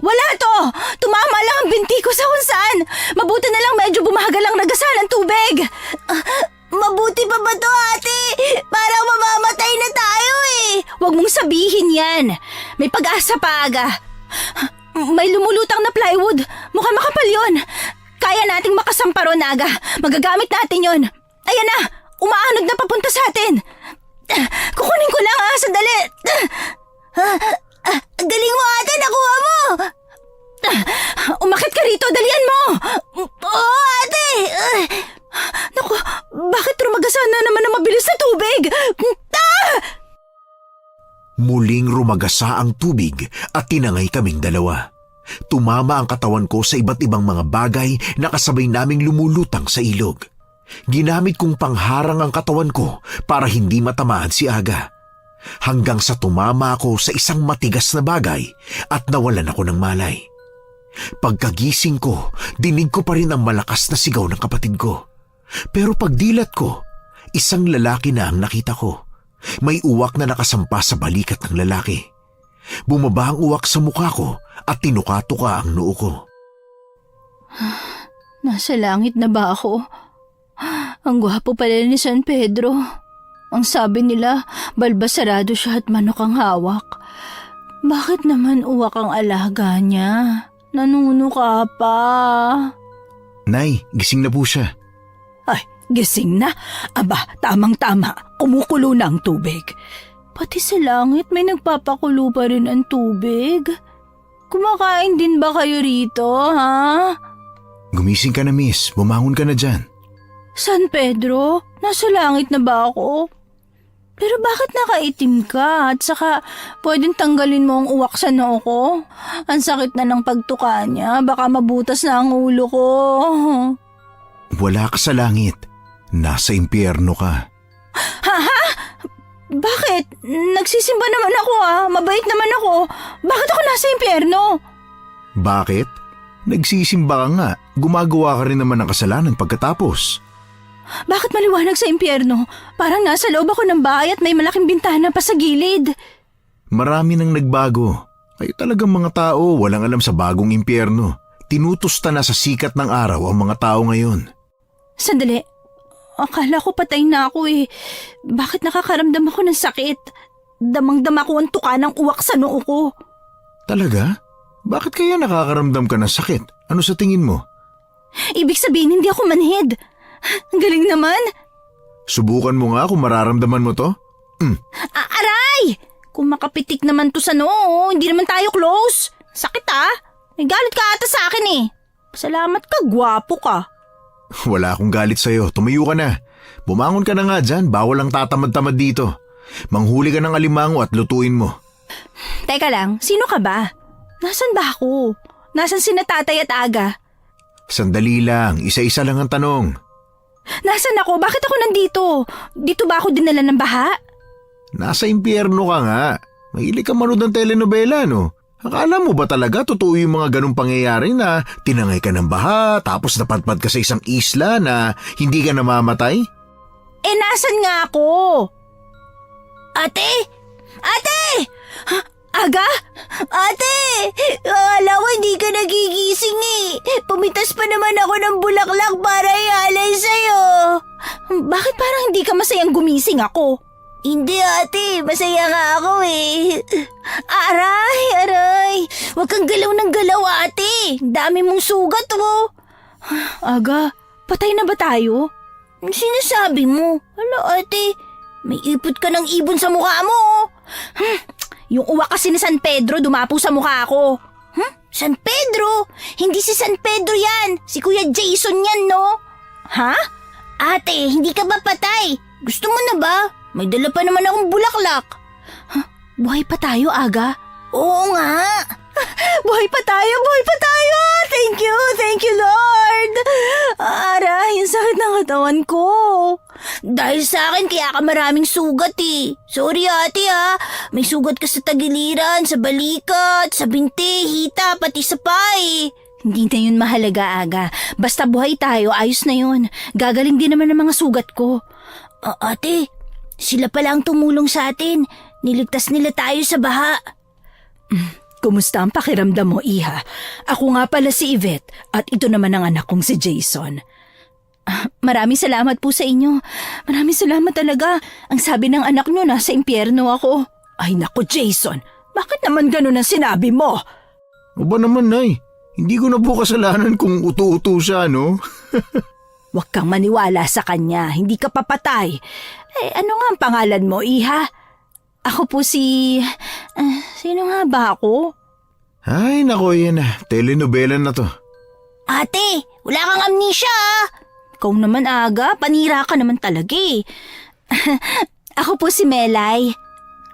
Wala to. Tumama lang ang binti ko sa kung saan. Mabuti na lang medyo bumagal ang nagasaan ng tubig. Mabuti pa ba to, ate? Parang mamamatay na tayo eh. Huwag mong sabihin yan. May pag-asa pa, Aga. May lumulutang na plywood. Mukhang makapal yun. Kaya nating makasampa ron, Aga. Magagamit natin yon. Ayan na. Umaanod na papunta sa atin. Kukunin ko lang, sandali. Galing mo, ate. Nakuha mo. Umakit ka rito. Dalian mo. Oo, ate. Naku, bakit rumagasan na naman ang mabilis na tubig? Muling rumagasa ang tubig at tinangay kaming dalawa. Tumama ang katawan ko sa iba't ibang mga bagay na kasabay naming lumulutang sa ilog. Ginamit kong pangharang ang katawan ko para hindi matamaan si Aga. Hanggang sa tumama ako sa isang matigas na bagay at nawalan ako ng malay. Pagkagising ko, dinig ko pa rin ang malakas na sigaw ng kapatid ko. Pero pagdilat ko, isang lalaki na ang nakita ko. May uwak na nakasampa sa balikat ng lalaki. Bumaba ang uwak sa mukha ko at tinuka-tuka ang noo ko. Nasa langit na ba ako? Ang gwapo pala ni San Pedro. Ang sabi nila, balbasarado siya at manok ang hawak. Bakit naman uwak ang alaga niya? Nanunuka pa. Nay, gising na po siya. Ay, gising na. Aba, tamang-tama. Kumukulo na ang tubig. Pati sa langit may nagpapakulo pa rin ang tubig. Kumakain din ba kayo rito, ha? Gumising ka na, miss. Bumangon ka na dyan. San Pedro? Nasa langit na ba ako? Pero bakit nakaitim ka? At saka, pwedeng tanggalin mo ang uwak sa noo ko? Ang sakit na ng pagtuka niya. Baka mabutas na ang ulo ko. Wala ka sa langit. Nasa impyerno ka. Ha? Bakit? Nagsisimba naman ako, Mabait naman ako. Bakit ako nasa impyerno? Bakit? Nagsisimba ka nga. Gumagawa ka rin naman ng kasalanan pagkatapos. Bakit maliwanag sa impyerno? Parang nasa loob ako ng bahay at may malaking bintana pa sa gilid. Marami nang nagbago. Kayo talagang mga tao walang alam sa bagong impyerno. Tinutusta na sa sikat ng araw ang mga tao ngayon. Sandali. Akala ko patay na ako eh. Bakit nakakaramdam ako ng sakit? Damang-dama ko ang tuka ng uwak sa noo ko. Talaga? Bakit kaya nakakaramdam ka ng sakit? Ano sa tingin mo? Ibig sabihin hindi ako manhid. Ang galing naman. Subukan mo nga kung mararamdaman mo to. Aray! Kung makapitik naman to sa noo, hindi naman tayo close. Sakit ah. May galit ka ata sa akin eh. Salamat ka, gwapo ka. Wala akong galit sa'yo. Tumayo ka na. Bumangon ka na nga dyan. Bawal ang tatamad-tamad dito. Manghuli ka ng alimango at lutuin mo. Teka lang, sino ka ba? Nasaan ba ako? Nasaan sina tatay at aga? Sandali lang. Isa-isa lang ang tanong. Nasaan ako? Bakit ako nandito? Dito ba ako dinala ng baha? Nasa impyerno ka nga. Mahilig ka manood ng telenovela, no? Akala mo ba talaga totoo yung mga ganong pangyayari na tinangay ka ng baha tapos napadpad ka sa isang isla na hindi ka namamatay? Eh, nasan nga ako? Ate? Ate! Aga? Ate! Akala ko hindi ka nagigising eh. Pumitas pa naman ako ng bulaklak para ialay sa'yo. Bakit parang hindi ka masayang gumising ako? Hindi ate, masaya nga ako eh. Aray. Huwag kang galaw ng galaw ate. Dami mong sugat oh. Aga, patay na ba tayo? Sinasabi mo? Hala ate, may ipot ka ng ibon sa mukha mo. Yung uwak kasi ni San Pedro dumapo sa mukha ko. San Pedro? Hindi si San Pedro yan. Si Kuya Jason yan no? Ha? Ate, hindi ka ba patay? Gusto mo na ba? May dala pa naman akong bulaklak. Buhay pa tayo, Aga? Oo nga. Buhay pa tayo! Thank you, Lord! Aray, ang sakit ng katawan ko. Dahil sa akin, kaya ka maraming sugat eh. Sorry ate ha. May sugat ka sa tagiliran, sa balikat, sa binti, hita, pati sa paa. Hindi na yun mahalaga, Aga. Basta buhay tayo, ayos na yun. Gagaling din naman ang mga sugat ko. Ate, sila pala ang tumulong sa atin. Niligtas nila tayo sa baha. Kumusta ang pakiramdam mo, Iha? Ako nga pala si Yvette at ito naman ang anak kong si Jason. Maraming salamat po sa inyo. Maraming salamat talaga. Ang sabi ng anak nyo, nasa impyerno ako. Ay nako, Jason. Bakit naman ganun ang sinabi mo? O ba naman, Nay? Hindi ko na po kasalanan kung utu-utu siya, no? Huwag kang maniwala sa kanya. Hindi ka papatay. Eh, ano nga ang pangalan mo, Iha? Ako po si... sino nga ba ako? Ay, nako yan na. Telenovela na to. Ate, wala kang amnesia ah. Ikaw naman, Aga. Panira ka naman talaga eh. Ako po si Melay.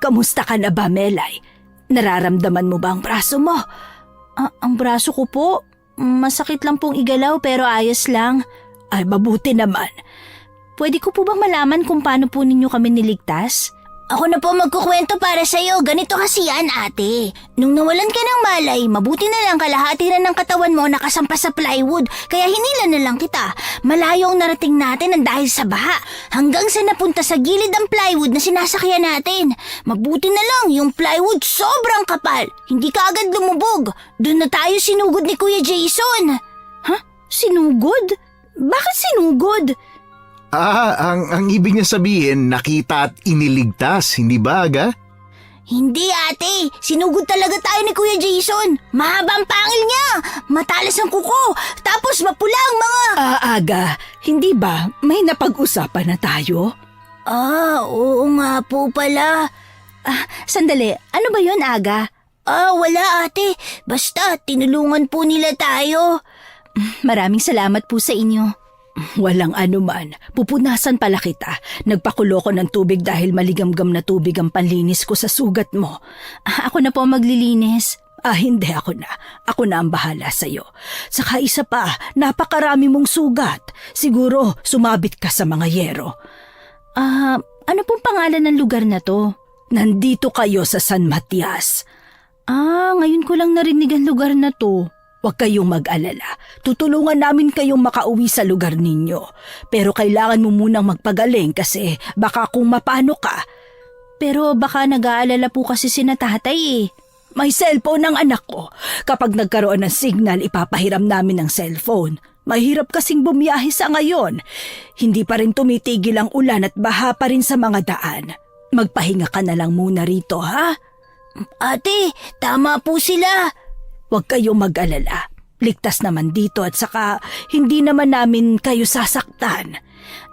Kamusta ka na ba, Melay? Nararamdaman mo ba ang braso mo? Ang braso ko po, masakit lang pong igalaw pero ayos lang. Ay, mabuti naman. Pwede ko po bang malaman kung paano po ninyo kami niligtas? Ako na po magkukwento para sa'yo. Ganito kasi yan, ate. Nung nawalan ka ng malay, mabuti na lang kalahati na ng katawan mo nakasampas sa plywood. Kaya hinila na lang kita. Malayo ang narating natin ng dahil sa baha. Hanggang sa napunta sa gilid ang plywood na sinasakyan natin. Mabuti na lang, yung plywood sobrang kapal. Hindi ka agad lumubog. Doon na tayo sinugod ni Kuya Jason. Ha? Sinugod? Bakit sinugod? Ang ibig niya sabihin, nakita at iniligtas, hindi ba, Aga? Hindi ate, sinugod talaga tayo ni Kuya Jason. Mahaba ang pangil niya, matalas ang kuko, tapos mapula ang mga... Aga, hindi ba may napag-usapan na tayo? Oo nga po pala. Sandali, ano ba yun, Aga? Wala ate, basta tinulungan po nila tayo. Maraming salamat po sa inyo. Walang anuman. Pupunasan pala kita. Nagpakulo ko ng tubig dahil maligamgam na tubig ang panlinis ko sa sugat mo. Ako na po maglilinis. Hindi ako na. Ako na ang bahala sa'yo. Saka isa pa, napakarami mong sugat. Siguro sumabit ka sa mga yero. Ano pong pangalan ng lugar na to? Nandito kayo sa San Matias. Ngayon ko lang narinig ang lugar na to. Huwag kayong mag-alala. Tutulungan namin kayong makauwi sa lugar ninyo. Pero kailangan mo munang magpagaling kasi baka kung mapano ka. Pero baka nag-aalala po kasi sina tatay eh. May cellphone ng anak ko. Kapag nagkaroon ng signal, ipapahiram namin ng cellphone. Mahirap kasing bumiyahe sa ngayon. Hindi pa rin tumitigil ang ulan at baha pa rin sa mga daan. Magpahinga ka na lang muna rito, ha? Ate, tama po sila. Huwag kayong mag-alala. Ligtas naman dito at saka hindi naman namin kayo sasaktan.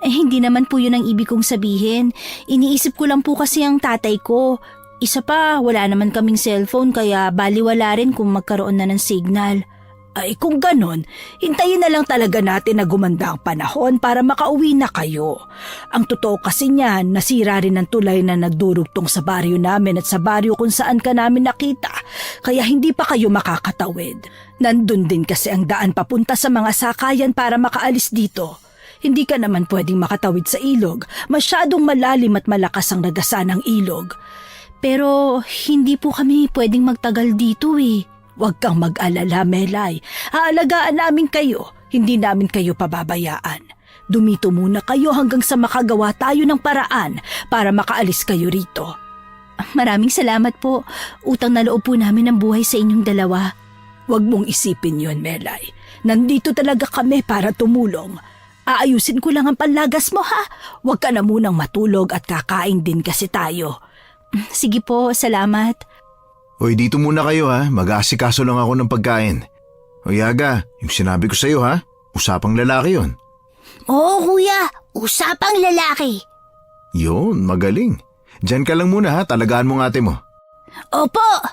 Hindi naman po yun ang ibig kong sabihin. Iniisip ko lang po kasi ang tatay ko. Isa pa, wala naman kaming cellphone kaya baliwala rin kung magkaroon na ng signal. Ay kung ganon, hintayin na lang talaga natin na gumanda ang panahon para makauwi na kayo. Ang totoo kasi niyan, nasira rin ang tulay na nagdurugtong sa baryo namin at sa baryo kung saan ka namin nakita, kaya hindi pa kayo makakatawid. Nandun din kasi ang daan papunta sa mga sakayan para makaalis dito. Hindi ka naman pwedeng makatawid sa ilog, masyadong malalim at malakas ang nagasa ng ilog. Pero hindi po kami pwedeng magtagal dito eh. Huwag kang mag-alala, Melay. Aalagaan namin kayo. Hindi namin kayo pababayaan. Dumito muna kayo hanggang sa makagawa tayo ng paraan para makaalis kayo rito. Maraming salamat po. Utang na loob po namin ang buhay sa inyong dalawa. Huwag mong isipin yon, Melay. Nandito talaga kami para tumulong. Aayusin ko lang ang panlagas mo, ha? Huwag ka na munang matulog at kakain din kasi tayo. Sige po, salamat. Hoy, dito muna kayo ha. Mag-aasikaso lang ako ng pagkain. Hoy, Aga, yung sinabi ko sa'yo ha. Usapang lalaki yon. Oo, kuya. Usapang lalaki. Yun, magaling. Diyan ka lang muna ha. Talagaan mo ng ate mo. Opo.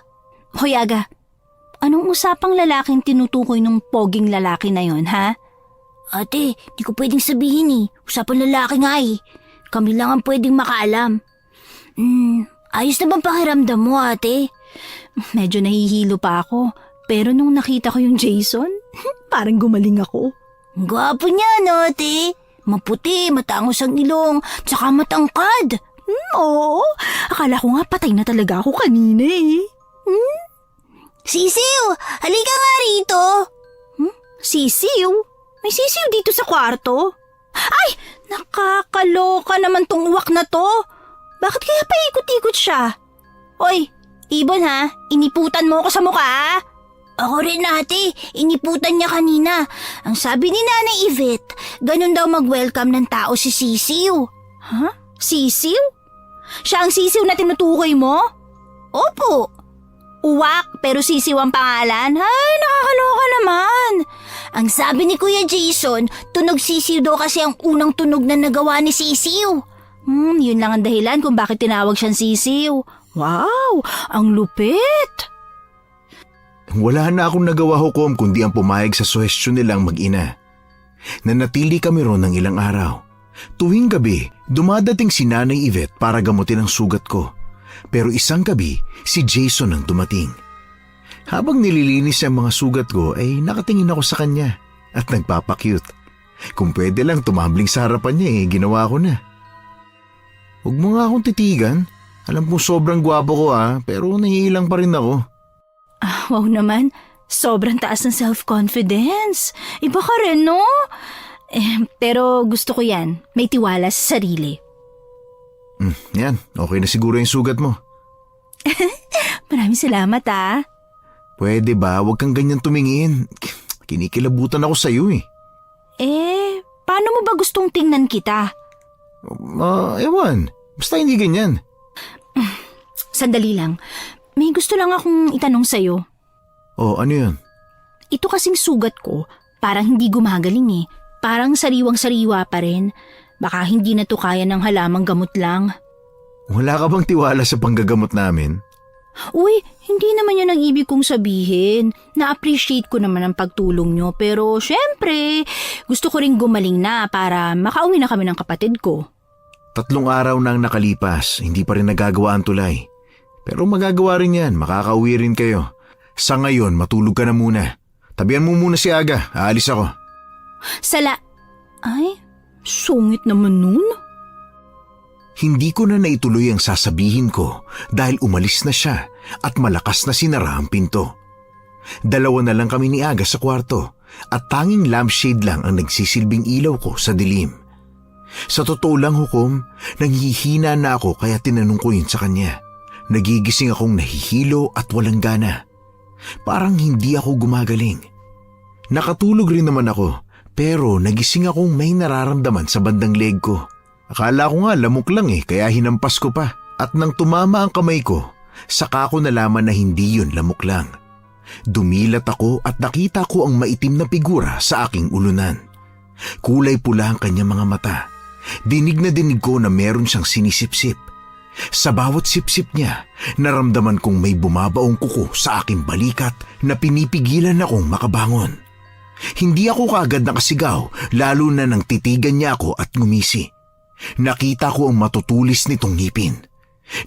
Hoy Aga, anong usapang lalaking tinutukoy ng poging lalaki na yon, ha? Ate, di ko pwedeng sabihin eh. Usapang lalaki nga eh. Kami lang ang pwedeng makaalam. Ayos na bang pakiramdam mo, ate? Medyo nahihilo pa ako. Pero nung nakita ko yung Jason, parang gumaling ako. Gwapo niya, no, ate? Maputi, matangos ang ilong, tsaka matangkad. Oo, akala ko nga patay na talaga ako kanina eh. Sisiw, halika nga rito. Sisiw? May sisiw dito sa kwarto? Ay, nakakaloka naman tong uwak na to. Bakit kaya paikot-ikot siya? Oy, Ibon ha, iniputan mo ako sa mukha. Ako rin, ate, iniputan niya kanina. Ang sabi ni Nanay Yvette, ganun daw mag-welcome ng tao si Sisiw. Ha? Sisiw? Siya ang sisiw na tinutukoy mo? Opo. Uwak, pero sisiw ang pangalan? Ay, nakakaloka naman. Ang sabi ni Kuya Jason, tunog sisiw daw kasi ang unang tunog na nagawa ni Sisiw. Yun lang ang dahilan kung bakit tinawag siyang sisiw. Wow, ang lupit. Wala na akong nagawa, Hukom, kundi ang pumayag sa suhestyon nilang mag-ina. Nanatili kami ron ng ilang araw. Tuwing gabi, dumadating si Nanay Yvette para gamutin ang sugat ko. Pero isang gabi, si Jason ang dumating. Habang nililinis ang mga sugat ko ay nakatingin ako sa kanya at nagpapakyut. Kung pwede lang tumambling sa harapan niya ginawa ko na. Huwag mo nga akong titigan. Alam kong sobrang gwapo ko pero nahihilang pa rin ako. Wow naman, sobrang taas ng self-confidence. Iba ka rin, no? Pero gusto ko yan, may tiwala sa sarili. Yan, okay na siguro yung sugat mo. Maraming salamat Pwede ba, huwag kang ganyan tumingin. Kinikilabutan ako sa'yo paano mo ba gustong tingnan kita? Ewan, basta hindi ganyan. Sandali lang, may gusto lang akong itanong sa'yo. Oh, ano yun? Ito kasing sugat ko, parang hindi gumagaling Parang sariwang-sariwa pa rin. Baka hindi na to kaya ng halamang gamot lang. Wala ka bang tiwala sa panggagamot namin? Uy, hindi naman yan ang ibig kong sabihin. Na-appreciate ko naman ang pagtulong nyo, pero syempre, gusto ko rin gumaling na para makauwi na kami ng kapatid ko. 3 araw nang nakalipas, hindi pa rin nagagawa ang tulay. Pero magagawa rin yan, makakauwi rin kayo. Sa ngayon, matulog ka na muna. Tabihan mo muna si Aga, aalis ako. Ay, sungit naman nun. Hindi ko na naituloy ang sasabihin ko dahil umalis na siya at malakas na sinara ang pinto. 2 na lang kami ni Aga sa kwarto at tanging lampshade lang ang nagsisilbing ilaw ko sa dilim. Sa totoo lang, Hukom, nanghihina na ako kaya tinanong ko yun sa kanya. Nagigising akong nahihilo at walang gana. Parang hindi ako gumagaling. Nakatulog rin naman ako Pero nagising akong may nararamdaman sa bandang leg ko. Akala ko nga lamok lang kaya hinampas ko pa. At nang tumama ang kamay ko, saka ko nalaman na hindi yun lamok lang. Dumilat ako at nakita ko ang maitim na figura sa aking ulunan. Kulay pula ang kanyang mga mata. Dinig na dinig ko na meron siyang sinisipsip. Sa bawat sipsip niya, naramdaman kong may bumabaong kuko sa aking balikat na pinipigilan akong makabangon. Hindi ako kaagad nakasigaw, lalo na nang titigan niya ako at ngumisi. Nakita ko ang matutulis nitong ngipin.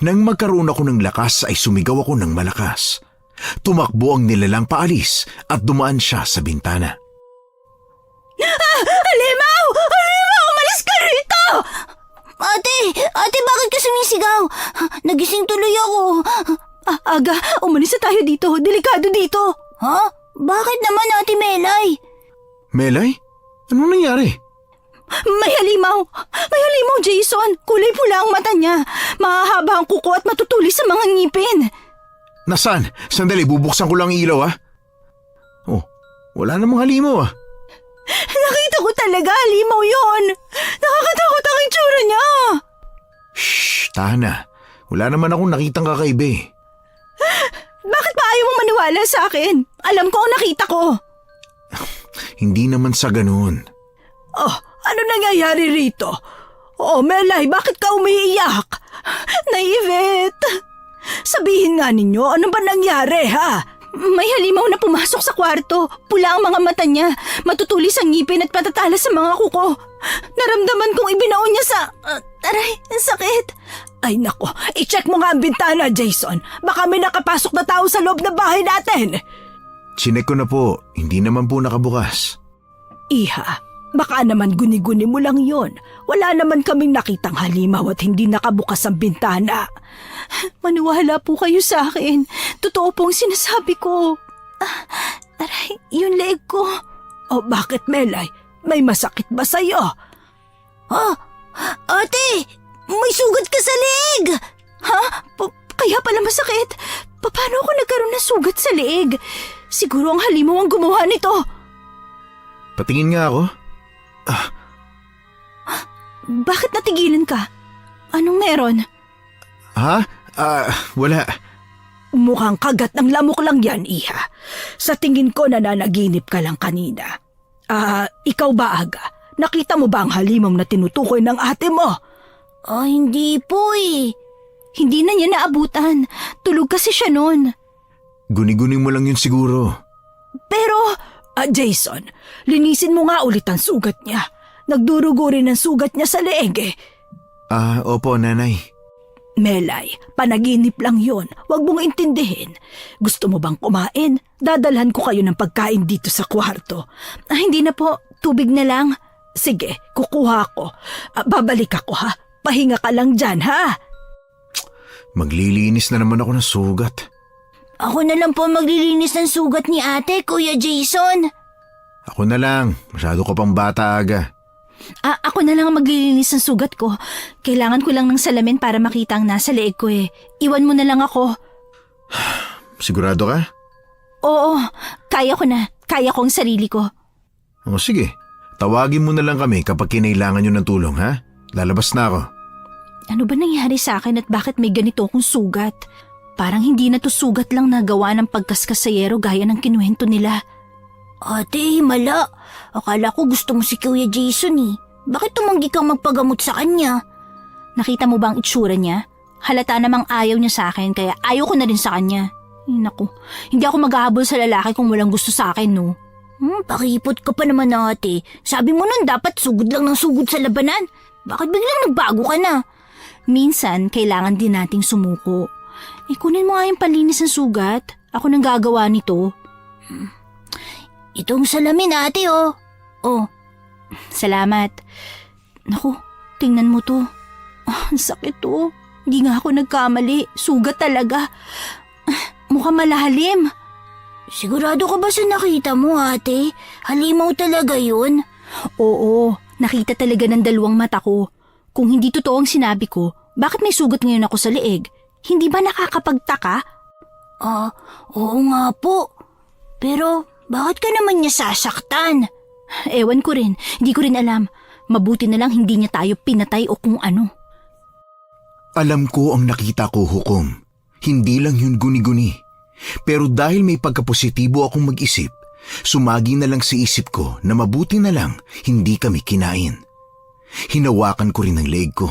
Nang magkaroon ako ng lakas ay sumigaw ako ng malakas. Tumakbo ang nilalang paalis at dumaan siya sa bintana. Halimaw! Halimaw! Umalis ka rito! Ate, bakit ka sumisigaw? Nagising tuloy ako. Aga, umalis na tayo dito. Delikado dito. Ha? Bakit naman, Ate Melay? Melay? Anong nangyari? May halimaw! May halimaw, Jason! Kulay pula ang mata niya. Mahahaba ang kuko at matutulis sa mga ngipin. Nasaan? Sandali, bubuksan ko lang ang ilaw Oh, wala namang halimaw Nakita ko talaga, halimaw yon. Nakakatakot ang itsura niya. Shh, tahan na. Wala naman akong nakitang kakaiba Bakit ba ayaw mong maniwala sa akin? Alam ko ang nakita ko. Hindi naman sa ganun. Oh, ano nangyayari rito? Oh, Melay, bakit ka umiiyak? Naivet. Sabihin nga ninyo, ano ba nangyari, ha? May halimaw na pumasok sa kwarto. Pula ang mga mata niya. Matutulis ang ngipin at patatalas sa mga kuko. Naramdaman kong ibinaon niya sa... aray, ang sakit. Ay nako, i-check mo nga ang bintana, Jason. Baka may nakapasok na tao sa loob ng bahay natin. Chinek ko na po. Hindi naman po nakabukas. Iha, baka naman guni-guni mo lang yon. Wala naman kaming nakitang halimaw at hindi nakabukas ang bintana. Maniwala po kayo sa akin. Totoo pong sinasabi ko. Aray, yung leg ko. Oh, bakit, Melay? May masakit ba sa'yo? Ate, may sugat ka sa leg! Ha? Kaya pala masakit? Paano ako nagkaroon ng sugat sa leeg? Siguro ang halimaw ang gumawa nito. Patingin nga ako. Bakit natigilan ka? Anong meron? Ha? Wala. Mukhang kagat ng lamok lang yan, Iha. Sa tingin ko nananaginip ka lang kanina. Ikaw ba, Aga? Nakita mo ba ang halimaw na tinutukoy ng ate mo? Hindi po Hindi na niya naabutan. Tulog kasi siya noon. Guni-guni mo lang yun siguro. Pero... Jason, linisin mo nga ulit ang sugat niya. Nagdurugo rin ang sugat niya sa leeg Opo, nanay. Melay, panaginip lang yon. Huwag mong intindihin. Gusto mo bang kumain? Dadalhan ko kayo ng pagkain dito sa kwarto. Hindi na po. Tubig na lang. Sige, kukuha ko. Babalik ako, ha? Pahinga ka lang dyan, ha? Maglilinis na naman ako ng sugat. Ako na lang po maglilinis ng sugat ni ate, Kuya Jason. Ako na lang. Masyado ka pang bata, Aga. Ako na lang ang maglilinis ng sugat ko. Kailangan ko lang ng salamin para makita ang nasa leeg ko Iwan mo na lang ako. Sigurado ka? Oo, kaya ko na. Kaya ko ang sarili ko. Sige. Tawagin mo na lang kami kapag kinailangan nyo ng tulong, ha? Lalabas na ako. Ano ba nangyari sa akin at bakit may ganito akong sugat? Parang hindi na to sugat lang nagawa ng pagkaskasayero gaya ng kinuwento nila. Ate, himala. Akala ko gusto mo si Kuya Jason Bakit tumanggi kang magpagamot sa kanya? Nakita mo ba ang itsura niya? Halata namang ayaw niya sa akin kaya ayaw ko na rin sa kanya. Naku, hindi ako maghahabol sa lalaki kung walang gusto sa akin, no? Pakipot ka pa naman, ate. Sabi mo nun dapat sugod lang ng sugod sa labanan. Bakit biglang nagbago ka na? Minsan, kailangan din nating sumuko. Kunin mo nga yung panlinis ng sugat. Ako nang gagawa nito. Itong salamin, ate, Oh. Salamat. Naku, tingnan mo to. Ang sakit to. Hindi nga ako nagkamali. Sugat talaga. Mukhang malalim. Sigurado ka ba sa nakita mo, ate? Halimaw talaga yun? Oo, nakita talaga ng dalawang mata ko. Kung hindi totoo ang sinabi ko, bakit may sugat ngayon ako sa leeg? Hindi ba nakakapagtaka? Oo nga po. Pero bakit ka naman niya sasaktan? Ewan ko rin, hindi ko rin alam. Mabuti na lang hindi niya tayo pinatay o kung ano. Alam ko ang nakita ko, Hukom. Hindi lang yun guni-guni. Pero dahil may pagkapositibo akong mag-isip, sumagi na lang sa isip ko na mabuti na lang hindi kami kinain. Hinawakan ko rin ang leeg ko.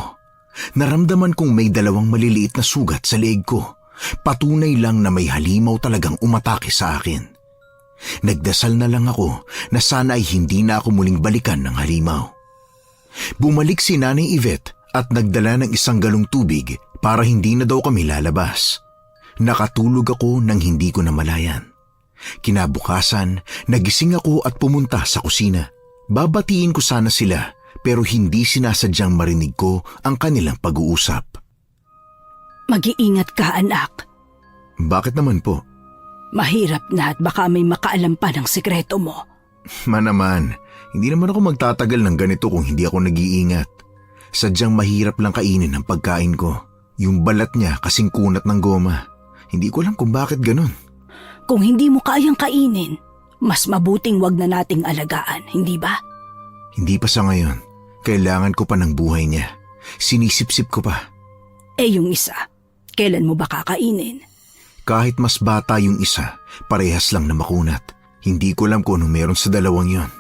Naramdaman kong may 2 maliliit na sugat sa leeg ko. Patunay lang na may halimaw talagang umatake sa akin. Nagdasal na lang ako na sana ay hindi na ako muling balikan ng halimaw. Bumalik si Nanay Yvette at nagdala ng 1 galong tubig para hindi na daw kami lalabas. Nakatulog ako nang hindi ko namalayan. Kinabukasan, nagising ako at pumunta sa kusina. Babatiin ko sana sila pero hindi sinasadyang marinig ko ang kanilang pag-uusap. Mag-iingat ka, anak. Bakit naman po? Mahirap na at baka may makaalam pa ng sekreto mo. Naman, hindi naman ako magtatagal ng ganito kung hindi ako nag-iingat. Sadyang mahirap lang kainin ang pagkain ko. Yung balat niya kasing kunat ng goma. Hindi ko alam kung bakit ganun. Kung hindi mo kayang kainin, mas mabuting wag na nating alagaan, hindi ba? Hindi pa sa ngayon. Kailangan ko pa ng buhay niya. Sinisip-sip ko pa. Yung isa, kailan mo ba kakainin? Kahit mas bata yung isa, parehas lang na makunat. Hindi ko alam kung anong meron sa 2 yon.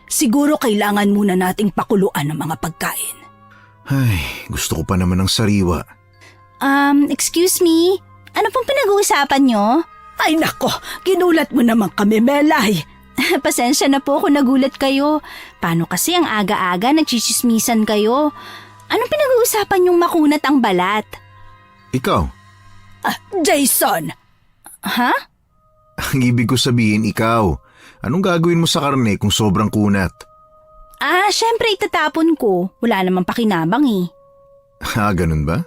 Siguro kailangan muna nating pakuluan ng mga pagkain. Ay, gusto ko pa naman ng sariwa. Excuse me? Ano pong pinag-uusapan nyo? Ay nako, ginulat mo naman kami, Melay. Pasensya na po kung nagulat kayo. Paano kasi ang aga-aga nagchichismisan kayo? Anong pinag-uusapan yung makunat ang balat? Ikaw? Jason! Ha? Ang ibig ko sabihin, ikaw. Anong gagawin mo sa karne kung sobrang kunat? Syempre itatapon ko. Wala namang pakinabang eh. Ganun ba?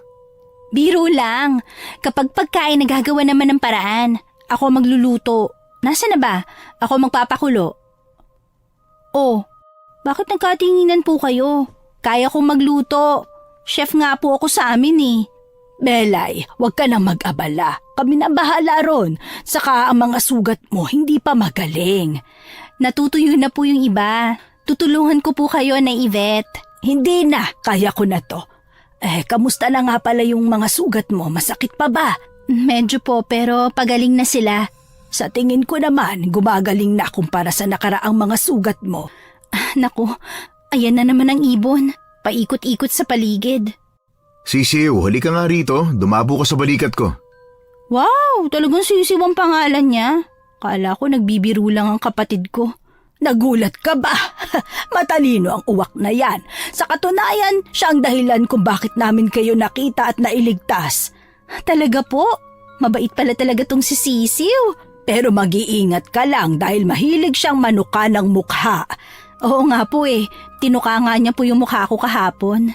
Biro lang. Kapag pagkain nagagawa naman ng paraan, ako magluluto. Nasaan na ba? Ako magpapakulo. Oh, bakit nagkatinginan po kayo? Kaya kong magluto. Chef nga po ako sa amin eh. Melay, huwag ka nang mag-abala. Kami na bahala ron. Saka ang mga sugat mo hindi pa magaling. Natutuyo na po yung iba. Tutulungan ko po kayo na Yvette. Hindi na, kaya ko na to. Kamusta na nga pala yung mga sugat mo? Masakit pa ba? Medyo po pero pagaling na sila. Sa tingin ko naman, gumagaling na kumpara sa nakaraang mga sugat mo. Naku, ayan na naman ang ibon. Paikot-ikot sa paligid. Sisiw, halika nga rito. Dumabo ka sa balikat ko. Wow, talagang Sisiw ang pangalan niya. Kala ko nagbibiro lang ang kapatid ko. Nagulat ka ba? Matalino ang uwak na yan. Sa katunayan, siya ang dahilan kung bakit namin kayo nakita at nailigtas. Talaga po? Mabait pala talaga tong si Sisiw. Pero mag-iingat ka lang dahil mahilig siyang manuka ng mukha. Oo nga po eh. Tinuka nga niya po yung mukha ko kahapon.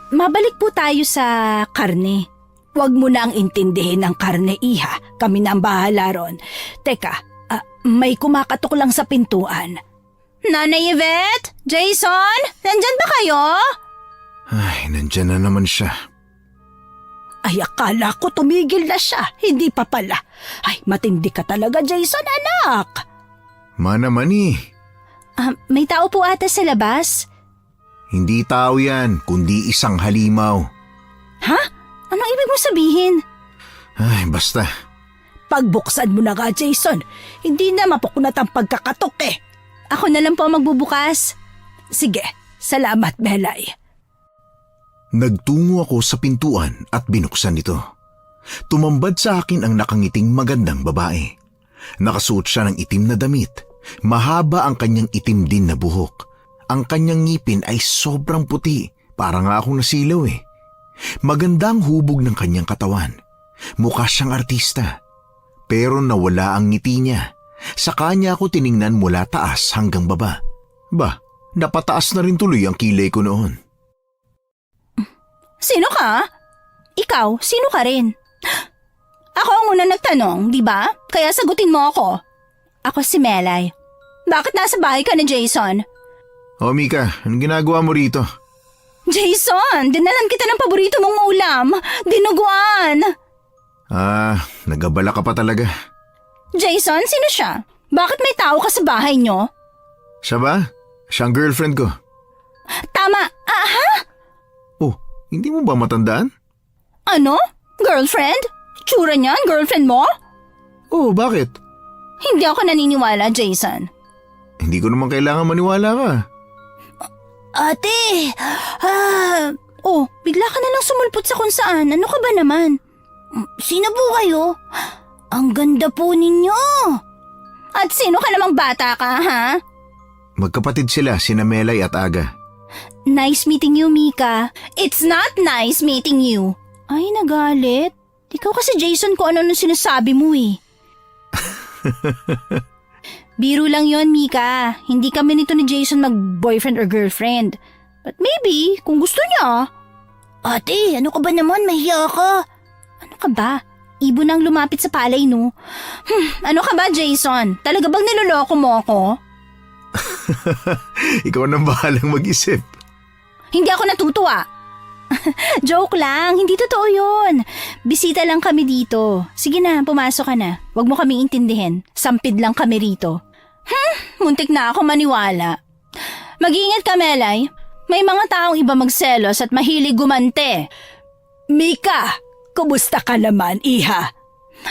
Mabalik po tayo sa karne. Huwag mo na ang intindihin ng karne, iha. Kami na ang bahala ron. Teka, may kumakatok lang sa pintuan. Nanay Yvette? Jason? Nandyan ba kayo? Ay, nandyan na naman siya. Ay, akala ko tumigil na siya. Hindi pa pala. Ay, matindi ka talaga, Jason, anak. Naman eh. May tao po ata sa labas. Hindi tao yan, kundi isang halimaw. Ha? Anong ibig mo sabihin? Ay, basta. Pagbuksan mo na nga, Jason. Hindi na mapukunat ang pagkakatok eh. Ako na lang po magbubukas. Sige, salamat, Melay. Nagtungo ako sa pintuan at binuksan ito. Tumambad sa akin ang nakangiting magandang babae. Nakasuot siya ng itim na damit. Mahaba ang kanyang itim din na buhok. Ang kanyang ngipin ay sobrang puti. Para nga akong nasilaw eh. Magandang hubog ng kanyang katawan. Mukha siyang artista. Pero nawala ang ngiti niya. Sa kanya ako tiningnan mula taas hanggang baba. Napataas na rin tuloy ang kilay ko noon. Sino ka? Ikaw, sino ka rin? Ako ang una nagtanong, di ba? Kaya sagutin mo ako. Ako si Melay. Bakit nasa bahay ka ni Jason? Oh, Mika, anong ginagawa mo rito? Jason, dinalan kita ng paborito mong ulam. Dinuguan. Nagabala ka pa talaga. Jason, sino siya? Bakit may tao ka sa bahay nyo? Siya ba? Siya ang girlfriend ko. Tama. Ha? Oh, hindi mo ba matandaan? Ano? Girlfriend? Tsura niyan, girlfriend mo? Oh, bakit? Hindi ako naniniwala, Jason. Hindi ko naman kailangan maniwala ka. Ate! Oh, bigla ka na lang sumulpot sa kung saan. Ano ka ba naman? Sino po kayo? Ang ganda po ninyo! At sino ka namang bata ka, ha? Magkapatid sila, sina Melay at Aga. Nice meeting you, Mika. It's not nice meeting you. Ay, nagalit. Ikaw kasi Jason ko ano nung sinasabi mo eh. Biro lang yon, Mika. Hindi kami nito ni Jason mag-boyfriend or girlfriend. But maybe, kung gusto niya. Ate, ano ka ba naman? Mahiya ka. Ano ka ba? Ibon ang lumapit sa palay, no? Ano ka ba, Jason? Talaga bang niloloko mo ako? Ikaw nang bahalang mag-isip. Hindi ako natutuwa. Joke lang, hindi totoo yun. Bisita lang kami dito. Sige na, pumasok ka na. Huwag mo kaming intindihin. Sampid lang kami rito. Muntik na ako maniwala. Mag-iingat ka, Melay. May mga taong iba magselos at mahilig gumante. Mika, kumusta ka naman, iha?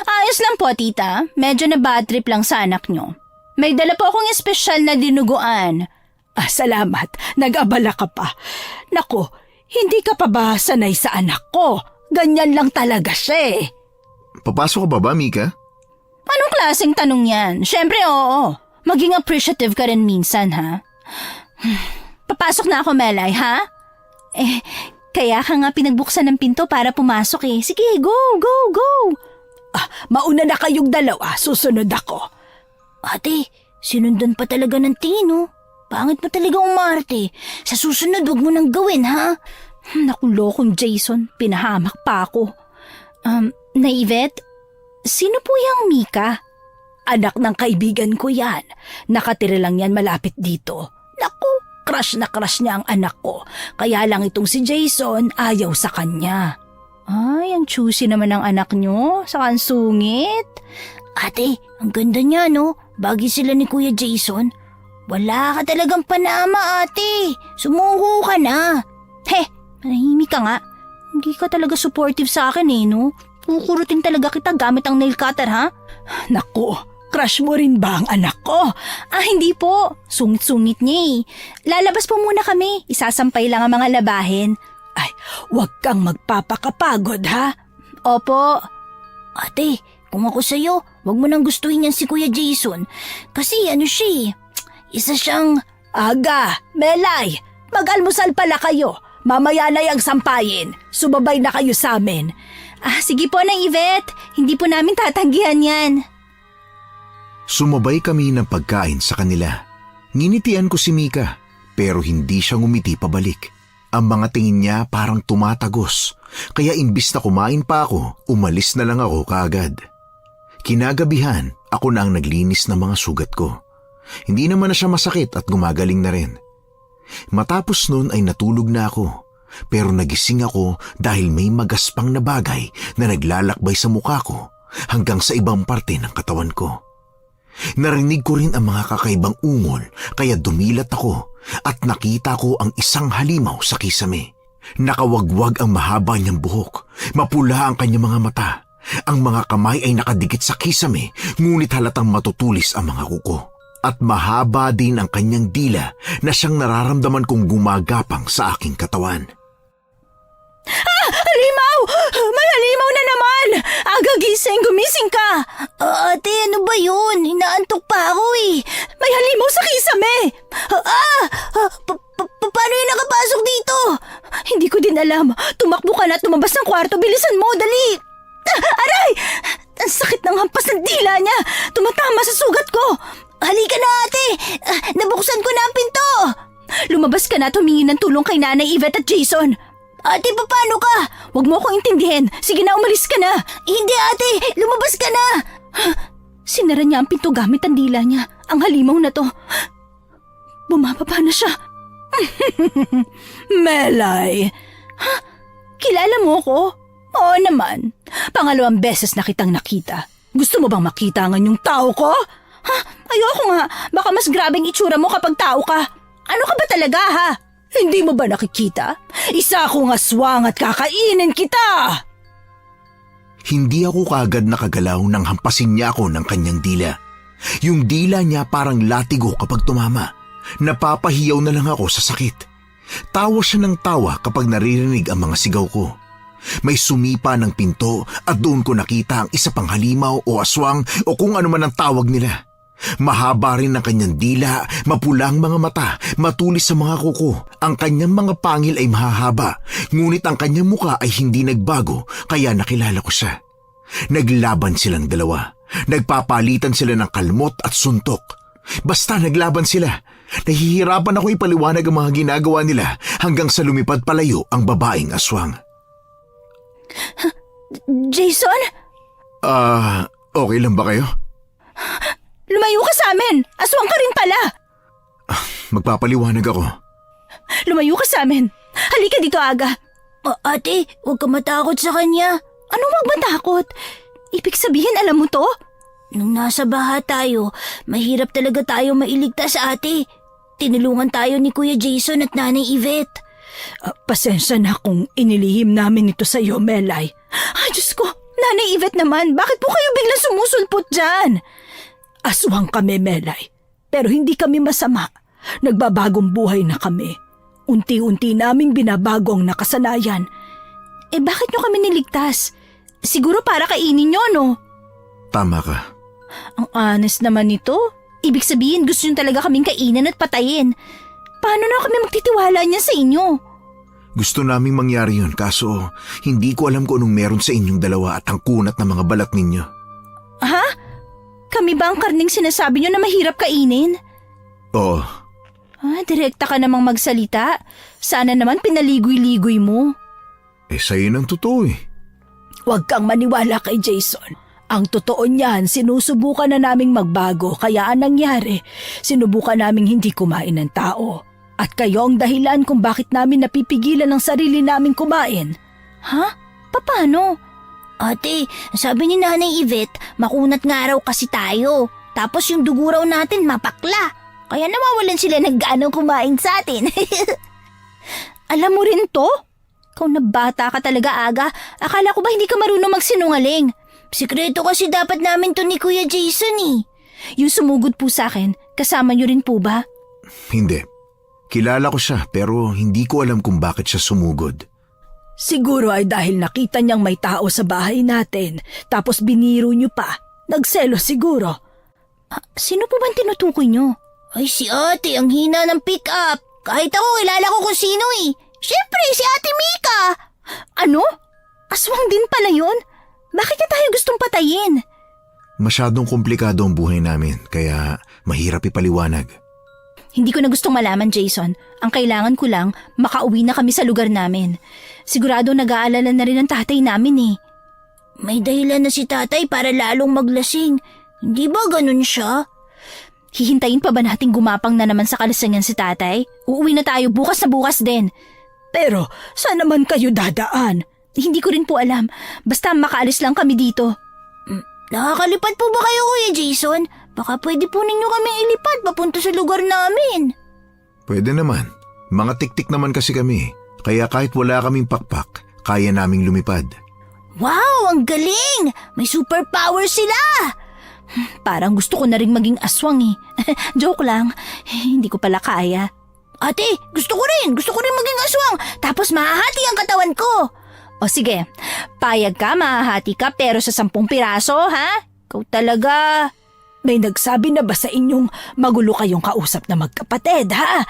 Ayos lang po, tita. Medyo na bad trip lang sa anak nyo. May dala po akong espesyal na dinuguan. Salamat. Nag-abala ka pa. Naku, hindi ka pa ba sanay sa anak ko? Ganyan lang talaga siya eh. Papasok ka ba, Mika? Anong klaseng tanong yan? Siyempre, oo. Maging appreciative ka rin minsan, ha? Papasok na ako, Melay, ha? Kaya ka nga pinagbuksan ng pinto para pumasok eh. Sige, go, go, go. Mauna na kayong dalawa, susunod ako. Ate, sinundan pa talaga ng tingin, oh. Pangit mo talaga umarte. Sa susunod, wag mo nang gawin, ha? Naku, lokong Jason. Pinahamak pa ako. Naivet, sino po yung Mika? Anak ng kaibigan ko yan. Nakatira lang yan malapit dito. Naku, crush na crush niya ang anak ko. Kaya lang itong si Jason ayaw sa kanya. Ay, ang choosy naman ng anak nyo. Saka ang sungit. Ate, ang ganda niya, no? Bagay sila ni Kuya Jason. Wala ka talagang panama, ate. Sumuko ka na. Manahimik ka nga. Hindi ka talaga supportive sa akin eh, no? Kukurutin talaga kita gamit ang nail cutter, ha? Naku, crush mo rin ba ang anak ko? Hindi po. Sungit-sungit niya eh. Lalabas po muna kami. Isasampay lang ang mga labahin. Ay, huwag kang magpapakapagod, ha? Opo. Ate, kung ako sa'yo, wag mo nang gustuhin yan si Kuya Jason. Kasi ano siya eh, isa siyang... Aga, Melay, mag-almusal pala kayo. Mamaya na yung sampayin. Sumabay na kayo sa amin. Sige po na, Yvette. Hindi po namin tatanggihan yan. Sumabay kami ng pagkain sa kanila. Nginitian ko si Mika, pero hindi siya ngumiti pabalik. Ang mga tingin niya parang tumatagos, kaya imbis na kumain pa ako, umalis na lang ako kaagad. Kinagabihan, ako na ang naglinis ng mga sugat ko. Hindi naman na siya masakit at gumagaling na rin. Matapos nun ay natulog na ako, pero nagising ako dahil may magaspang na bagay na naglalakbay sa mukha ko hanggang sa ibang parte ng katawan ko. Narinig ko rin ang mga kakaibang ungol kaya dumilat ako at nakita ko ang isang halimaw sa kisame. Nakawagwag ang mahaba niyang buhok, mapula ang kanyang mga mata. Ang mga kamay ay nakadikit sa kisame, ngunit halatang matutulis ang mga kuko. At mahaba din ang kanyang dila na siyang nararamdaman kong gumagapang sa aking katawan. Halimaw! May halimaw na naman! Aga gising, gumising ka! Ate, ano ba yun? Inaantok pa ako eh. May halimaw sa kisame! Paano yung nakapasok dito? Hindi ko din alam. Tumakbo ka na at tumabas ng kwarto. Bilisan mo, dali! Aray! Ang sakit ng hampas ng dila niya! Tumatama sa sugat ko! Halika na, ate! Nabuksan ko na ang pinto! Lumabas ka na at humingi ng tulong kay Nanay Yvette at Jason. Ate, paano ka? Huwag mo akong intindihin. Sige na, umalis ka na. Hindi, ate! Lumabas ka na! Sinara niya ang pinto gamit ang dila niya. Ang halimaw na to. Bumababa na siya. Melay! Kilala mo ko? Oo naman. Pangalawang beses na kitang nakita. Gusto mo bang makita ang yung tao ko? Ayoko nga. Baka mas grabeng itsura mo kapag tao ka. Ano ka ba talaga, ha? Hindi mo ba nakikita? Isa akong aswang at kakainin kita! Hindi ako kaagad nakagalaw nang hampasin niya ako ng kanyang dila. Yung dila niya parang latigo kapag tumama. Napapahiyaw na lang ako sa sakit. Tawa siya ng tawa kapag naririnig ang mga sigaw ko. May sumipa ng pinto at doon ko nakita ang isa pang halimaw o aswang o kung ano man ang tawag nila. Mahaba rin ang kanyang dila, mapulang mga mata, matulis sa mga kuko. Ang kanyang mga pangil ay mahahaba, ngunit ang kanyang muka ay hindi nagbago, kaya nakilala ko siya. Naglaban silang dalawa. Nagpapalitan sila ng kalmot at suntok. Basta naglaban sila. Nahihirapan ako ipaliwanag ang mga ginagawa nila hanggang sa lumipad palayo ang babaeng aswang. Jason? Okay lang ba kayo? Lumayo ka sa amin! Aswang ka rin pala! Magpapaliwanag ako. Lumayo ka sa amin! Halika dito, Aga! Ate, huwag ka matakot sa kanya. Anong wag matakot? Ibig sabihin, alam mo to? Nung nasa baha tayo, mahirap talaga tayo mailigtas, ate. Tinulungan tayo ni Kuya Jason at Nanay Yvette. Pasensya na kung inilihim namin ito sa iyo, Melay. Ay, Diyos ko! Nanay Yvette naman, bakit po kayo biglang sumusulpot dyan? Aswang kami, Melay. Pero hindi kami masama. Nagbabagong buhay na kami. Unti-unti naming binabago ang nakasanayan. Bakit nyo kami niligtas? Siguro para kainin nyo, no? Tama ka. Ang honest naman nito. Ibig sabihin, gusto nyo talaga kaming kainin at patayin. Paano na kami magtitiwala niya sa inyo? Gusto naming mangyari yun, kaso hindi ko alam kung anong meron sa inyong dalawa at ang kunat ng mga balat ninyo. Ha? Kami ba ang karning sinasabi nyo na mahirap kainin? Oo. Direkta ka namang magsalita. Sana naman pinaligoy-ligoy mo. Sa'yo ng totoo eh. Huwag kang maniwala kay Jason. Ang totoo niyan, sinusubukan na naming magbago kaya ang nangyari, sinubukan naming hindi kumain ng tao. At kayo ang dahilan kung bakit namin napipigilan ang sarili naming kumain. Ha? Paano? Ate, sabi ni Nanay Yvette, makunat nga raw kasi tayo. Tapos yung dugo raw natin mapakla. Kaya nawawalan sila ng ganang kumain sa atin. Alam mo rin to? Ikaw na bata ka talaga, Aga. Akala ko ba hindi ka marunong magsinungaling? Sikreto kasi dapat namin to ni Kuya Jason eh. Yung sumugod po sa akin, kasama niyo rin po ba? Hindi. Kilala ko siya pero hindi ko alam kung bakit siya sumugod. Siguro ay dahil nakita niyang may tao sa bahay natin, tapos biniro niyo pa. Nagselo siguro. Sino po bang tinutukoy niyo? Ay si ate, ang hina ng pick-up. Kahit ako, kilala ko kung sino eh. Siyempre, si Ate Mika. Ano? Aswang din pala yun? Bakit niya tayo gustong patayin? Masyadong komplikado ang buhay namin kaya mahirap ipaliwanag. Hindi ko na gustong malaman, Jason. Ang kailangan ko lang, makauwi na kami sa lugar namin. Sigurado nag-aalala na rin ang tatay namin eh. May dahilan na si tatay para lalong maglasing. Hindi ba ganun siya? Hihintayin pa ba nating gumapang na naman sa kalasangan si tatay? Uuwi na tayo bukas na bukas din. Pero saan naman kayo dadaan? Hindi ko rin po alam. Basta makaalis lang kami dito. Nakakalipad po ba kayo, Kuya Jason? Baka pwede po ninyo kaming ilipad papunta sa lugar namin. Pwede naman. Mga tiktik naman kasi kami. Kaya kahit wala kaming pakpak, kaya naming lumipad. Wow, ang galing! May superpower sila! Parang gusto ko na rin maging aswang eh. Joke lang. Hindi ko pala kaya. Ate, gusto ko rin maging aswang. Tapos mahahati ang katawan ko. O sige, payag ka, mahahati ka pero sa 10 piraso, ha? Ikaw talaga. May nagsabi na ba sa inyong magulo kayong kausap na magkapatid, ha?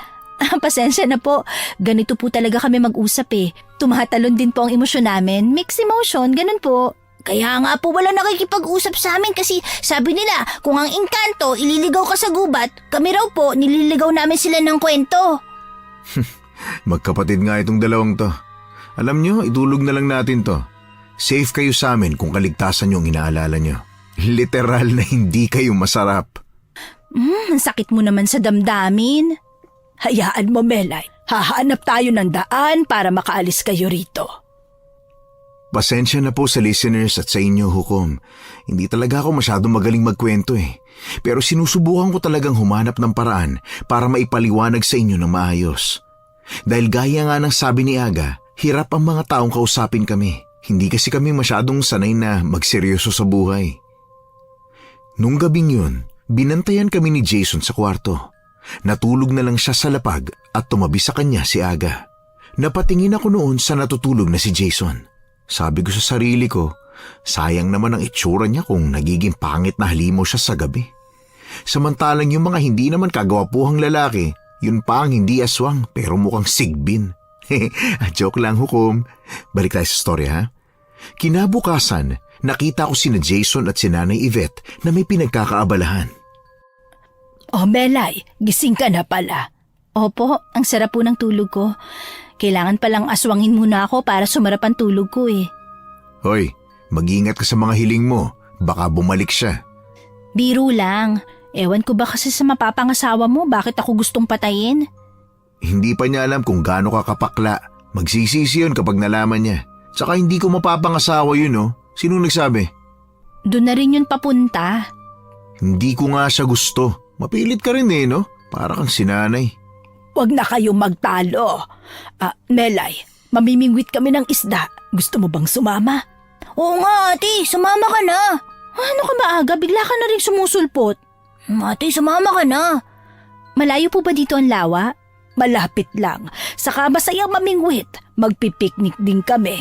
Pasensya na po. Ganito po talaga kami mag-usap eh. Tumatalon din po ang emosyon namin. Mixed emotion, ganun po. Kaya nga po wala nakikipag-usap sa amin kasi sabi nila kung ang engkanto ililigaw ka sa gubat, kami raw po nililigaw namin sila ng kwento. Magkapatid nga itong dalawang to. Alam nyo, idulog na lang natin to. Safe kayo sa amin kung kaligtasan yung inaalala nyo. Literal na hindi kayo masarap. Ang sakit mo naman sa damdamin. Hayaan mo, Melay. Hahanap tayo ng daan para makaalis kayo rito. Pasensya na po sa listeners at sa inyo, Hukom. Hindi talaga ako masyadong magaling magkwento eh. Pero sinusubukan ko talagang humanap ng paraan para maipaliwanag sa inyo ng maayos. Dahil gaya nga ng sabi ni Aga, hirap ang mga taong kausapin kami. Hindi kasi kami masyadong sanay na magseryoso sa buhay. Nung gabing yun, binantayan kami ni Jason sa kwarto. Natulog na lang siya sa lapag at tumabi sa kanya si Aga. Napatingin ako noon sa natutulog na si Jason. Sabi ko sa sarili ko, sayang naman ang itsura niya kung nagiging pangit na halimaw siya sa gabi. Samantalang yung mga hindi naman kagawapuhang lalaki, yun pa ang hindi aswang pero mukhang sigbin. Joke lang, Hukom. Balik tayo sa story, ha? Kinabukasan, nakita ko sina Jason at si Nanay Yvette na may pinagkakaabalahan. Oh, Melay, gising ka na pala. Opo, ang sarap po ng tulog ko. Kailangan palang aswangin muna ako para sumarap ang tulog ko eh. Hoy, mag-ingat ka sa mga hiling mo. Baka bumalik siya. Biro lang. Ewan ko ba kasi sa mapapangasawa mo bakit ako gustong patayin? Hindi pa niya alam kung gaano ka kapakla. Magsisisi yun kapag nalaman niya. Tsaka hindi ko mapapangasawa yun, oh. Sinong nagsabi? Doon na rin yun papunta. Hindi ko nga siya gusto. Mapilit ka rin eh, no? Para kang sinanay. Huwag na kayong magtalo. Melay, mamimingwit kami ng isda. Gusto mo bang sumama? Oo nga, ate. Sumama ka na. Ano ka ba, Aga? Bigla ka na rin sumusulpot. Ate, sumama ka na. Malayo po ba dito ang lawa? Malapit lang. Saka masayang mamingwit. Magpipiknik din kami.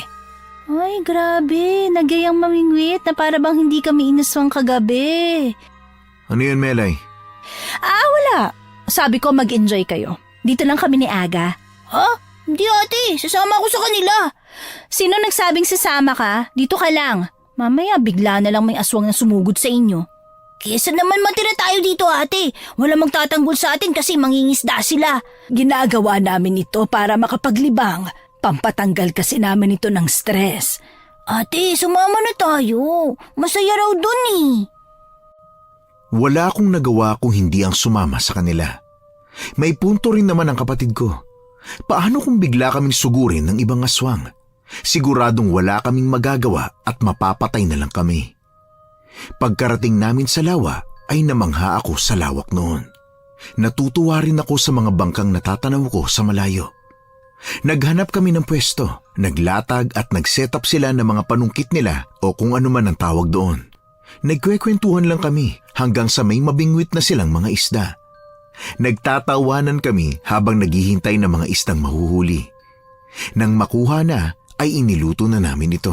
Ay, grabe. Nagayang mamingwit na para bang hindi kami inaswang kagabi. Ano yun, Melay? Wala. Sabi ko mag-enjoy kayo. Dito lang kami ni Aga. Ha? Hindi ate, sasama ako sa kanila. Sino nagsabing sasama ka? Dito ka lang. Mamaya bigla na lang may aswang na sumugod sa inyo. Kesa naman matira tayo dito ate. Walang magtatanggol sa atin kasi mangingisda sila. Ginagawa namin ito para makapaglibang. Pampatanggal kasi namin ito ng stress. Ate, sumama na tayo. Masaya raw dun eh. Wala akong nagawa kung hindi ang sumama sa kanila. May punto rin naman ang kapatid ko. Paano kung bigla kaming sugurin ng ibang aswang? Siguradong wala kaming magagawa at mapapatay na lang kami. Pagkarating namin sa lawa ay namangha ako sa lawak noon. Natutuwa rin ako sa mga bangkang natatanaw ko sa malayo. Naghanap kami ng pwesto, naglatag at nag-set up sila ng mga panungkit nila o kung ano man ang tawag doon. Nagkwekwentuhan lang kami hanggang sa may mabingwit na silang mga isda. Nagtatawanan kami habang naghihintay ng mga isdang mahuhuli. Nang makuha na, ay iniluto na namin ito.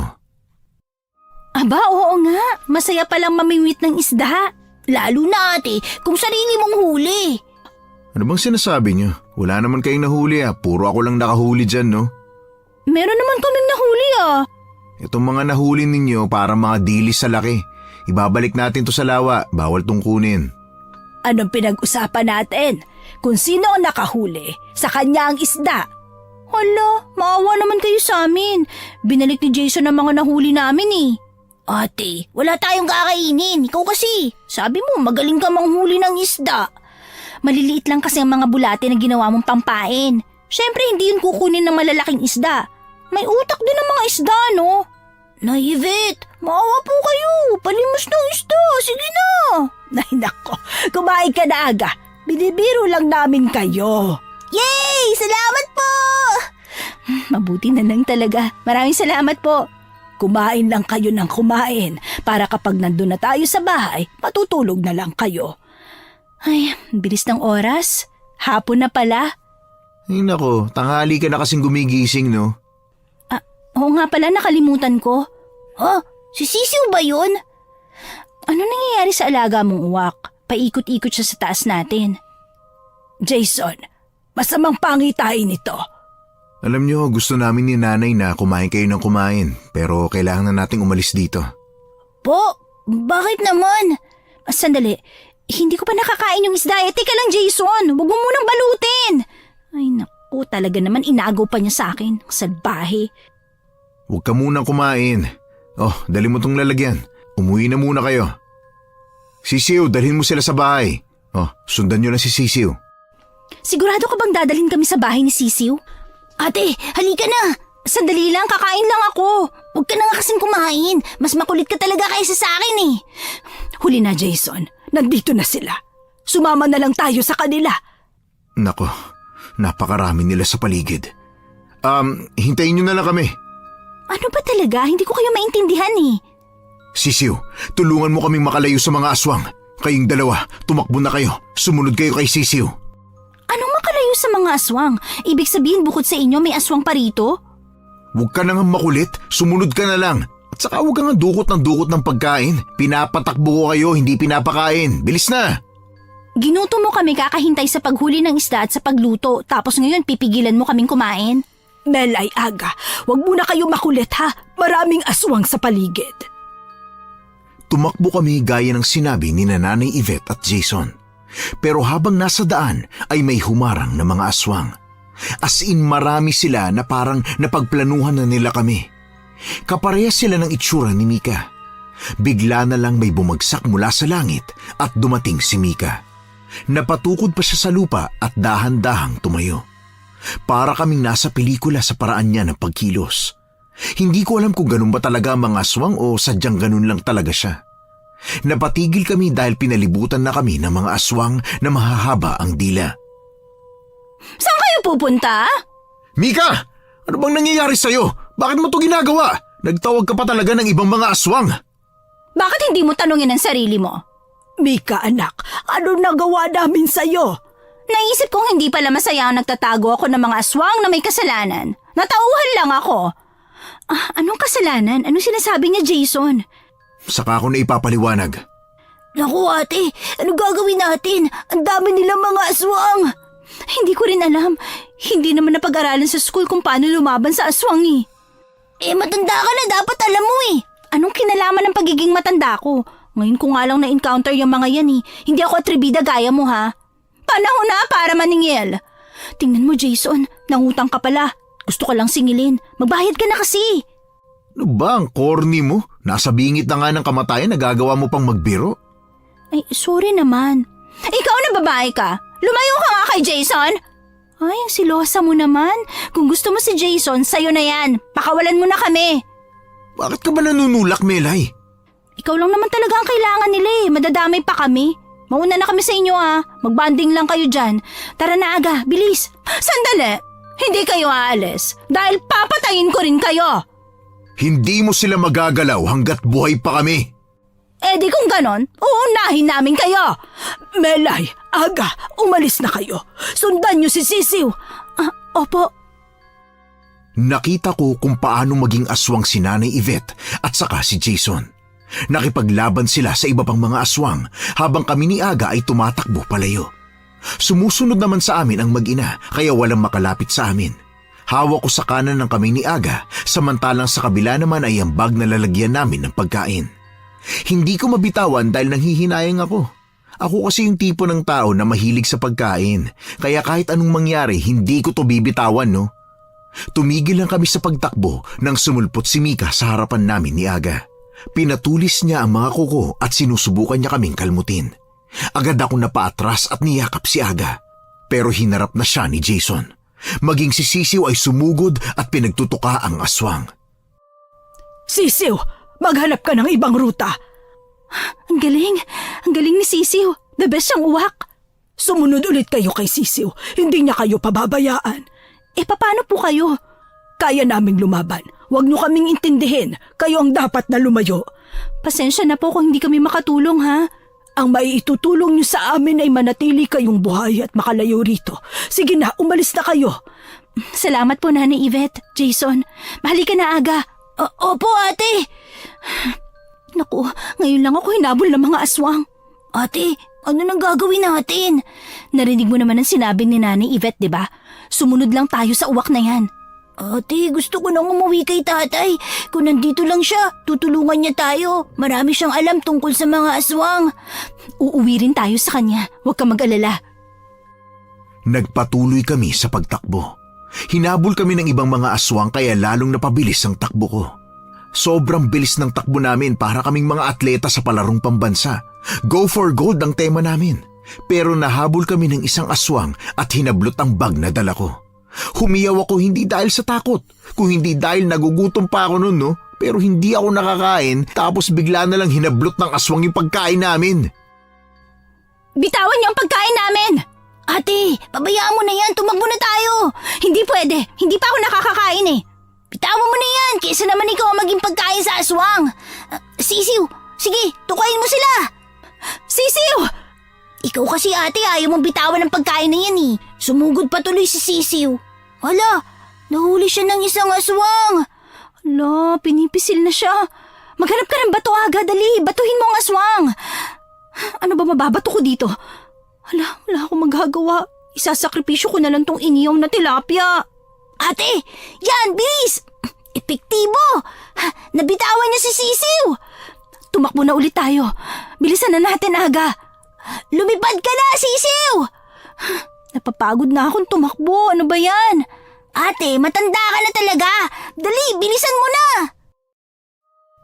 Aba, oo nga. Masaya palang mamingwit ng isda. Lalo na ate, kung sarili mong huli. Ano bang sinasabi niyo? Wala naman kayong nahuli Puro ako lang nakahuli dyan, no? Meron naman kaming nahuli Itong mga nahuli ninyo para mga dilis sa laki. Ibabalik natin to sa lawa. Bawal tong kunin. Anong pinag-usapan natin? Kung sino ang nakahuli, sa kanya ang isda. Hala, maawa naman kayo sa amin. Binalik ni Jason ang mga nahuli namin eh. Ate, wala tayong kakainin. Ikaw kasi, sabi mo magaling ka manghuli ng isda. Maliliit lang kasi ang mga bulate na ginawa mong pampain. Siyempre hindi yun kukunin ng malalaking isda. May utak din ang mga isda, no? Nay Yvette, maawa po kayo. Palimos ng isda. Sige na. Ay nako, kumain ka na Aga. Binibiro lang namin kayo. Yay! Salamat po! Mabuti na lang talaga. Maraming salamat po. Kumain lang kayo ng kumain para kapag nandun na tayo sa bahay, matutulog na lang kayo. Ay, bilis ng oras. Hapon na pala. Ay nako, tanghali ka na kasing gumigising, no? Oo nga pala, nakalimutan ko. Ha? Si Sisiw ba yun? Ano nangyayari sa alaga mong uwak? Paikot-ikot siya sa taas natin. Jason, masamang pangitain ito. Alam niyo, gusto namin ni nanay na kumain kayo ng kumain. Pero kailangan na nating umalis dito. Po, bakit naman? Sandali, hindi ko pa nakakain yung isda. Teka lang Jason, huwag mo munang balutin. Ay naku, talaga naman inagaw pa niya sa akin. Salbahe. Huwag ka munang kumain. Oh, dali mo tong lalagyan. Umuwi na muna kayo. Sisiw, dalhin mo sila sa bahay. Oh, sundan nyo na si Sisiw. Sigurado ka bang dadalhin kami sa bahay ni Sisiw? Ate, halika na. Sandali lang, kakain lang ako. Huwag ka na nga kasing kumain. Mas makulit ka talaga kaysa sa akin eh. Huli na, Jason. Nandito na sila. Sumama na lang tayo sa kanila. Nako, napakarami nila sa paligid. Hintayin nyo na lang kami. Ano ba talaga? Hindi ko kayo maintindihan eh. Sisiw, tulungan mo kaming makalayo sa mga aswang. Kayong dalawa, tumakbo na kayo. Sumunod kayo kay Sisiw. Anong makalayo sa mga aswang? Ibig sabihin bukod sa inyo may aswang pa rito? Huwag ka na nga makulit, sumunod ka na lang. At saka huwag ka nga dukot ng pagkain. Pinapatakbo ko kayo, hindi pinapakain. Bilis na! Ginuto mo kami kakahintay sa paghuli ng isda at sa pagluto, tapos ngayon pipigilan mo kaming kumain? Melay, Aga, wag muna kayo makulit ha. Maraming aswang sa paligid. Tumakbo kami gaya ng sinabi ni Nanay Yvette at Jason. Pero habang nasa daan ay may humarang na mga aswang. As in marami sila na parang napagplanuhan na nila kami. Kaparehas sila ng itsura ni Mika. Bigla na lang may bumagsak mula sa langit at dumating si Mika. Napatukod pa siya sa lupa at dahan-dahang tumayo. Para kaming nasa pelikula sa paraan niya ng pagkilos. Hindi ko alam kung ganun ba talaga ang mga aswang o sadyang ganun lang talaga siya. Napatigil kami dahil pinalibutan na kami ng mga aswang na mahahaba ang dila. Saan kayo pupunta? Mika! Ano bang nangyayari sa'yo? Bakit mo to ginagawa? Nagtawag ka pa talaga ng ibang mga aswang. Bakit hindi mo tanungin ang sarili mo? Mika, anak, ano nagawa namin sa'yo? Naisip kong hindi pala masaya ang nagtatago ako ng mga aswang na may kasalanan. Natauhan lang ako. Anong kasalanan? Anong sinasabi niya, Jason? Saka ako na ipapaliwanag. Naku ate, ano gagawin natin? Ang dami nilang mga aswang. Hindi ko rin alam. Hindi naman napag-aralan sa school kung paano lumaban sa aswang eh. Matanda ka na, dapat alam mo eh. Anong kinalaman ng pagiging matanda ko? Ngayon ko nga lang na-encounter yung mga yan eh. Hindi ako atribida gaya mo ha. Panahon na para maningil. Tingnan mo Jason, nangutang ka pala. Gusto ka lang singilin. Magbayad ka na kasi. Ano ba ang corny mo? Nasa bingit na nga ng kamatayan, nagagawa mo pang magbiro? Ay, sorry naman. Ikaw na babae ka. Lumayo ka nga kay Jason. Ay, ang silosa mo naman. Kung gusto mo si Jason, sayo na yan. Pakawalan mo na kami. Bakit ka ba nanunulak, Melay? Ikaw lang naman talaga ang kailangan nila eh. Madadamay pa kami. Mauna na kami sa inyo ah. Magbanding lang kayo dyan. Tara na Aga, bilis. Sandali. Hindi kayo aalis. Dahil papatayin ko rin kayo. Hindi mo sila magagalaw hanggat buhay pa kami. Eh di kung ganon, uunahin namin kayo. Melay, Aga, umalis na kayo. Sundan niyo si Sisiw. Opo. Nakita ko kung paano maging aswang si Nanay Yvette at saka si Jason. Nakipaglaban sila sa iba pang mga aswang habang kami ni Aga ay tumatakbo palayo. Sumusunod naman sa amin ang mag-ina kaya walang makalapit sa amin. Hawak ko sa kanan ng kami ni Aga samantalang sa kabila naman ay ang bag na lalagyan namin ng pagkain. Hindi ko mabitawan dahil nanghihinayang ako. Ako kasi yung tipo ng tao na mahilig sa pagkain kaya kahit anong mangyari hindi ko to bibitawan no. Tumigil lang kami sa pagtakbo nang sumulpot si Mika sa harapan namin ni Aga. Pinatulis niya ang mga kuko at sinusubukan niya kaming kalmutin. Agad ako napaatras at niyakap si Aga. Pero hinarap na siya ni Jason. Maging si Sisiw ay sumugod at pinagtutuka ang aswang. Sisiw, maghanap ka ng ibang ruta. Ang galing ni Sisiw. The best siyang uwak. Sumunod ulit kayo kay Sisiw. Hindi niya kayo pababayaan. Paano po kayo? Kaya naming lumaban. Huwag niyo kaming intindihin. Kayo ang dapat na lumayo. Pasensya na po kung hindi kami makatulong ha. Ang maiitutulong niyo sa amin ay manatili kayong buhay at makalayo rito. Sige na, umalis na kayo. Salamat po Nanay Yvette, Jason. Mahalika na Aga. Opo ate. Naku, ngayon lang ako hinabol ng mga aswang. Ate, ano nang gagawin natin? Narinig mo naman ang sinabi ni Nanay Yvette, di ba? Sumunod lang tayo sa uwak na yan. Ate, gusto ko nang umuwi kay tatay. Kung nandito lang siya, tutulungan niya tayo. Marami siyang alam tungkol sa mga aswang. Uuwi rin tayo sa kanya. Huwag ka mag-alala. Nagpatuloy kami sa pagtakbo. Hinabol kami ng ibang mga aswang kaya lalong napabilis ang takbo ko. Sobrang bilis ng takbo namin para kaming mga atleta sa palarong pambansa. Go for gold ang tema namin. Pero nahabol kami ng isang aswang at hinablot ang bag na dala ko. Humiyaw ako hindi dahil sa takot, kung hindi dahil nagugutom pa ako noon no. pero hindi ako nakakain tapos bigla na lang hinablot ng aswang yung pagkain namin. Bitawan niyo ang pagkain namin! Ate, pabayaan mo na yan. Tumakbo na tayo. Hindi pwede. Hindi pa ako nakakakain eh. Bitawan mo na yan. Kaysa naman ikaw ang maging pagkain sa aswang. Sisiw, sige, tukayin mo sila. Sisiw! Ikaw kasi ate, ayaw mong bitawan ng pagkain na yan eh. Sumugod pa tuloy si Sisiw. Hala, nahuli siya ng isang aswang. Hala, pinipisil na siya. Maghanap ka ng bato agad, dali. Batuhin mo ang aswang. Ano ba mababato ko dito? Hala, wala akong magagawa. Isasakripisyo ko na lang tong iniyaw na tilapia. Ate, yan, bilis! Epektibo! Nabitawan niya si Sisiw! Tumakbo na ulit tayo. Bilisan na natin, Aga. Lumipad ka na, Sisiw! Napapagod na akong tumakbo. Ano ba yan? Ate, matanda ka na talaga! Dali, bilisan mo na!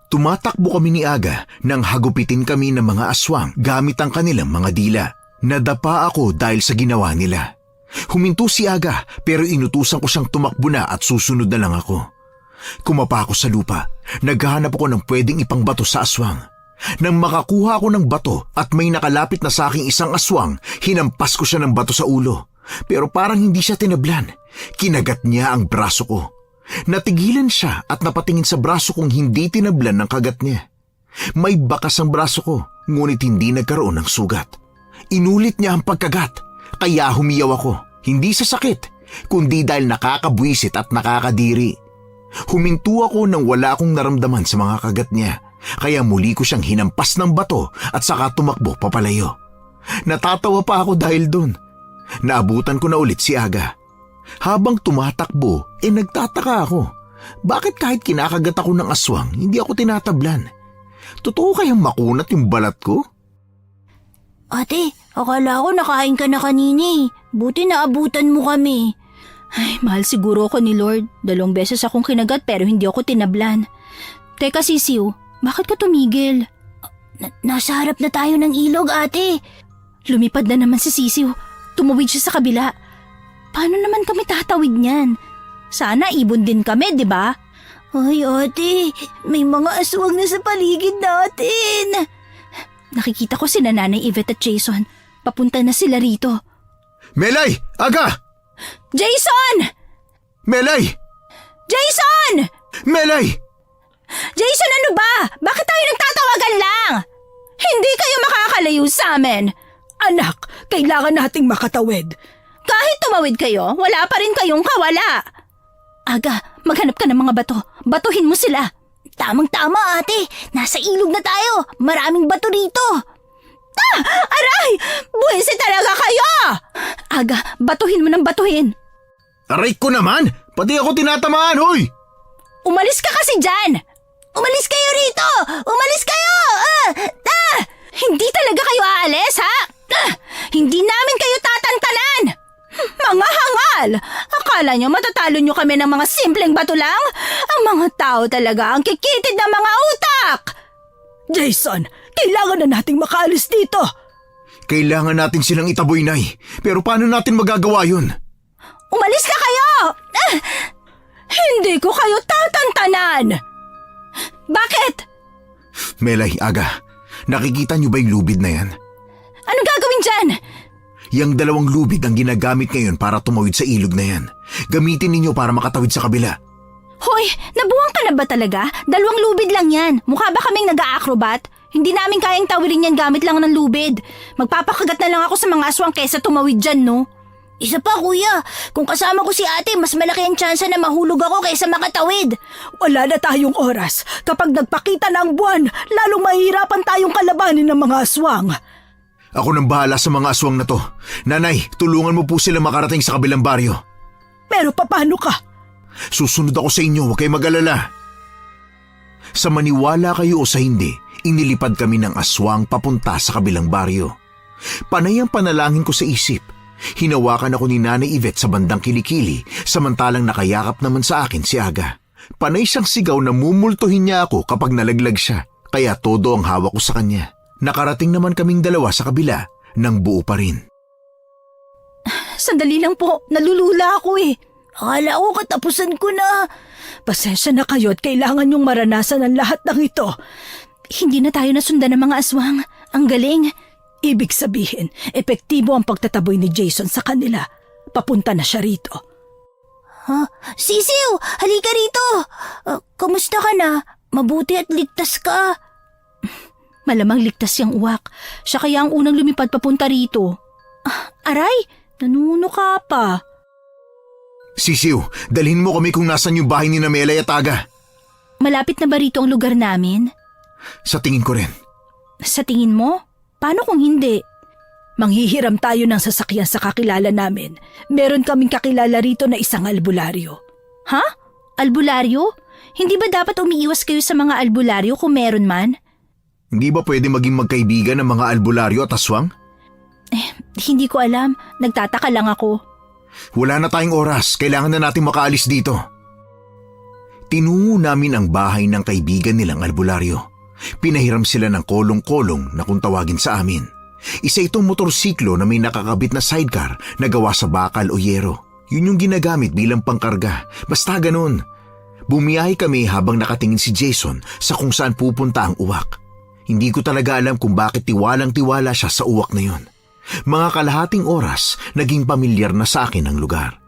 Tumatakbo kami ni Aga nang hagupitin kami ng mga aswang gamit ang kanilang mga dila. Nadapa ako dahil sa ginawa nila. Huminto si Aga pero inutusan ko siyang tumakbo na at susunod na lang ako. Kumapa ako sa lupa. Naghahanap ako ng pwedeng ipangbato sa aswang. Nang makakuha ako ng bato at may nakalapit na sa aking isang aswang, hinampas ko siya ng bato sa ulo. Pero parang hindi siya tinablan. Kinagat niya ang braso ko. Natigilan siya at napatingin sa braso kong hindi tinablan ng kagat niya. May bakas ang braso ko, ngunit hindi nagkaroon ng sugat. Inulit niya ang pagkagat, kaya humiyaw ako. Hindi sa sakit, kundi dahil nakakabwisit at nakakadiri. Huminto ako nang wala akong naramdaman sa mga kagat niya, kaya muli ko siyang hinampas ng bato at saka tumakbo papalayo. Natatawa pa ako dahil dun. Naabutan ko na ulit si Aga. Habang tumatakbo, nagtataka ako. Bakit kahit kinakagat ako ng aswang, hindi ako tinatablan? Totoo kayang makunat yung balat ko? Ate, akala ko nakain ka na kanina eh. Buti naabutan mo kami. Ay, mahal siguro ako ni Lord. 2 beses akong kinagat pero hindi ako tinablan. Teka, Sisiw, bakit ka tumigil? Nasa harap na tayo ng ilog, ate. Lumipad na naman si Sisiw. Tumawid siya sa kabila. Paano naman kami tatawid niyan? Sana ibon din kami, di ba? Ay, ate, may mga aswang na sa paligid natin. Nakikita ko sina Nanay Yvette at Jason. Papunta na sila rito. Melay! Aga! Jason! Melay! Jason! Melay! Jason, ano ba? Bakit tayo nagtatawagan lang? Hindi kayo makakalayo sa amin. Anak, kailangan nating makatawid. Kahit tumawid kayo, wala pa rin kayong kawala. Aga, maghanap ka ng mga bato. Batuhin mo sila. Tamang-tama, ate. Nasa ilog na tayo. Maraming bato rito. Aray! Buwisi talaga kayo! Aga, batuhin mo ng batuhin. Aray ko naman! Pati ako tinatamaan, hoy! Umalis ka kasi dyan! Umalis kayo rito! Umalis kayo! Hindi talaga kayo aalis, ha? Hindi namin kayo tatantanan! Mga hangal! Akala nyo matatalo nyo kami ng mga simpleng bato lang? Ang mga tao talaga ang kikitid ng mga utak! Jason, kailangan na nating makaalis dito. Kailangan natin silang itaboy, Nay. Pero paano natin magagawa yun? Umalis na kayo! Hindi ko kayo tatantanan! Bakit? Melay, Aga, nakikita niyo ba yung lubid na yan? Anong gagawin dyan? Yang 2 lubid ang ginagamit ngayon para tumawid sa ilog na yan. Gamitin ninyo para makatawid sa kabila. Hoy, nabuwang ka na ba talaga? 2 lubid lang yan. Mukha ba kaming nag-a-acrobat? Hindi namin kayang tawirin yan gamit lang ng lubid. Magpapakagat na lang ako sa mga aswang kaysa tumawid dyan, no? Isa pa, kuya. Kung kasama ko si ate, mas malaki ang tsansa na mahulog ako kaysa makatawid. Wala na tayong oras. Kapag nagpakita na ang buwan, lalong mahihirapan tayong kalabanin ng mga aswang. Ako nang bahala sa mga aswang na to. Nanay, tulungan mo po sila makarating sa kabilang baryo. Pero paano ka? Susunod ako sa inyo, huwag kayong mag-alala. Sa maniwala kayo o sa hindi, inilipad kami ng aswang papunta sa kabilang baryo. Panay ang panalangin ko sa isip. Hinawakan ako ni Nanay Yvette sa bandang kilikili, samantalang nakayakap naman sa akin si Aga. Panay siyang sigaw na mumultuhin niya ako kapag nalaglag siya, kaya todo ang hawak ko sa kanya. Nakarating naman kaming 2 sa kabila, nang buo pa rin. Sandali lang po, nalulula ako eh. Akala ko katapusan ko na. Pasensya na kayo at kailangan yung maranasan ang lahat ng ito. Hindi na tayo nasundan ng mga aswang. Ang galing. Ibig sabihin, epektibo ang pagtataboy ni Jason sa kanila. Papunta na siya rito. Sisiw, halika rito. Kamusta ka na? Mabuti at ligtas ka. Malamang ligtas yung uwak. Siya kaya ang unang lumipad papunta rito. Aray, nanuno ka pa. Sisiw, dalhin mo kami kung nasan yung bahay ni Melay at Aga. Malapit na ba rito ang lugar namin? Sa tingin ko rin. Sa tingin mo? Paano kung hindi? Manghihiram tayo ng sasakyan sa kakilala namin. Meron kaming kakilala rito na isang albularyo. Ha? Albularyo? Hindi ba dapat umiiwas kayo sa mga albularyo kung meron man? Hindi ba pwede maging magkaibigan ng mga albularyo at aswang? Hindi ko alam. Nagtataka lang ako. Wala na tayong oras. Kailangan na natin makaalis dito. Tinungo namin ang bahay ng kaibigan nilang albularyo. Pinahiram sila ng kolong-kolong na kung tawagin sa amin. Isa itong motorsiklo na may nakakabit na sidecar na gawa sa bakal o yero. Yun yung ginagamit bilang pangkarga. Basta ganun. Bumiyahe kami habang nakatingin si Jason sa kung saan pupunta ang uwak. Hindi ko talaga alam kung bakit tiwalang-tiwala siya sa uwak na yun. Mga kalahating oras, naging pamilyar na sa akin ang lugar.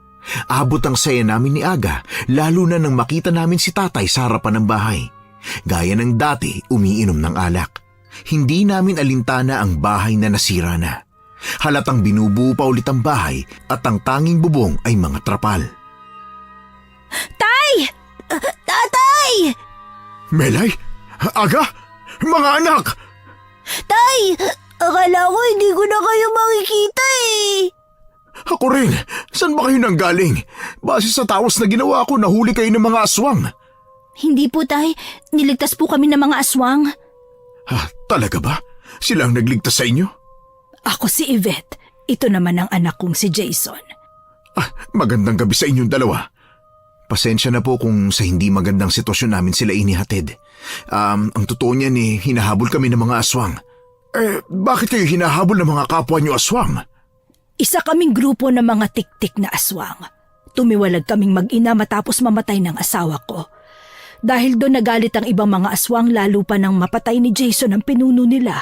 Abot ang saya namin ni Aga, lalo na nang makita namin si tatay sa harapan ng bahay. Gaya ng dati, umiinom ng alak. Hindi namin alintana ang bahay na nasira na. Halatang binubuo pa ulit ang bahay at ang tanging bubong ay mga trapal. Tay! Tatay! Melay? Aga? Mga anak! Tay! Akala ko hindi ko na kayo makikita eh. Ako rin. Saan ba kayo nanggaling? Base sa tawas na ginawa ko, nahuli kayo ng mga aswang. Hindi po, tay. Niligtas po kami ng mga aswang. Talaga ba? Sila ang nagligtas sa inyo? Ako si Yvette. Ito naman ang anak kong si Jason. Magandang gabi sa inyong dalawa. Pasensya na po kung sa hindi magandang sitwasyon namin sila inihatid. Ang totoo niyan hinahabol kami ng mga aswang. Bakit kayo hinahabol ng mga kapwa niyo aswang? Isa kaming grupo ng mga tik-tik na aswang. Tumiwalag kaming mag-ina matapos mamatay ng asawa ko. Dahil doon nagalit ang ibang mga aswang lalo pa nang mapatay ni Jason ang pinuno nila.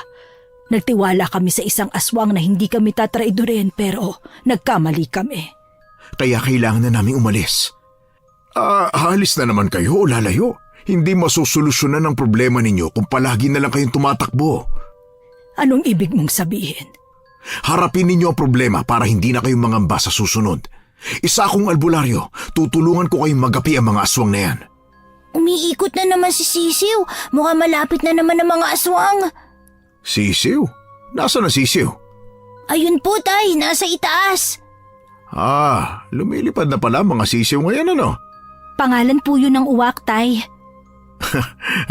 Nagtiwala kami sa isang aswang na hindi kami tatraidorin pero nagkamali kami. Kaya kailangan na namin umalis. Halis na naman kayo o lalayo? Hindi masusolusyonan ang problema ninyo kung palagi na lang kayong tumatakbo. Anong ibig mong sabihin? Harapin ninyo ang problema para hindi na kayong mangamba sa susunod. Isa akong albularyo, tutulungan ko kayong magapi ang mga aswang na yan. Umiikot na naman si Sisiw. Mukhang malapit na naman ang mga aswang. Sisiw? Nasaan na sisiw? Ayun po, tay. Nasa itaas. Lumilipad na pala mga sisiw ngayon ano? Pangalan po yun ng uwak, tay.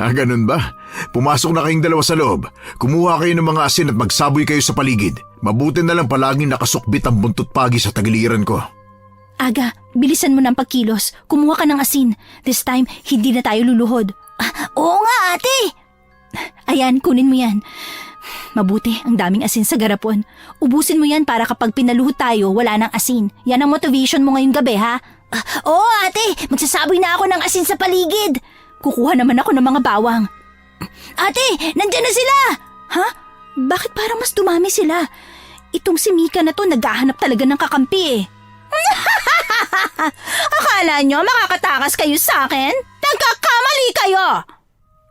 Ganun ba? Pumasok na kayong dalawa sa loob. Kumuha kayo ng mga asin at magsaboy kayo sa paligid. Mabuti na lang palaging nakasukbit ang buntot pagi sa tagiliran ko. Aga, bilisan mo ng pagkilos. Kumuha ka ng asin. This time, hindi na tayo luluhod. Oo nga, ate. Ayan, kunin mo yan. Mabuti, ang daming asin sa garapon. Ubusin mo yan para kapag pinaluhod tayo, wala nang asin. Yan ang motivation mo ngayong gabi, ha? Oo, ate. Magsasaboy na ako ng asin sa paligid. Kukuha naman ako ng mga bawang. Ate, nandyan na sila. Ha? Bakit parang mas dumami sila? Itong si Mika na to naghahanap talaga ng kakampi eh. Akala nyo makakatakas kayo sa akin? Nagkakamali kayo!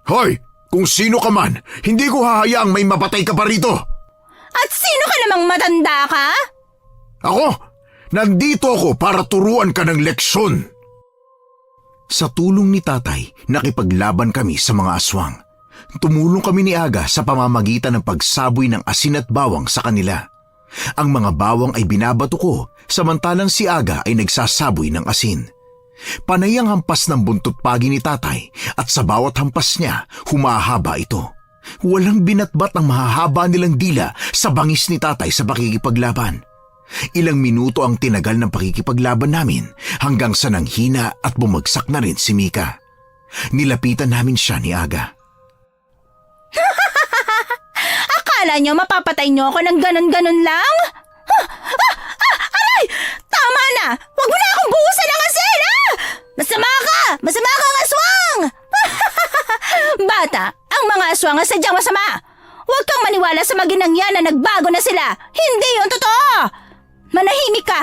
Hoy! Kung sino ka man, hindi ko hahayaang may mapatay ka pa rito! At sino ka namang matanda ka? Ako? Nandito ako para turuan ka ng leksyon! Sa tulong ni tatay, nakipaglaban kami sa mga aswang. Tumulong kami ni Aga sa pamamagitan ng pagsaboy ng asin at bawang sa kanila. Ang mga bawang ay binabato ko, samantalang si Aga ay nagsasaboy ng asin. Panay ang hampas ng buntot pagi ni tatay at sa bawat hampas niya, humahaba ito. Walang binatbat ang mahahaba nilang dila sa bangis ni tatay sa pakikipaglaban. Ilang minuto ang tinagal ng pakikipaglaban namin hanggang sa nanghina at bumagsak na rin si Mika. Nilapitan namin siya ni Aga. Akala nyo mapapatay nyo ako ng ganon-ganon lang? Aray! Tama na! Huwag mo na akong buhusan ng asin! mga sadyang masama. Huwag kang maniwala sa maginang yan na nagbago na sila. Hindi yun totoo! Manahimik ka!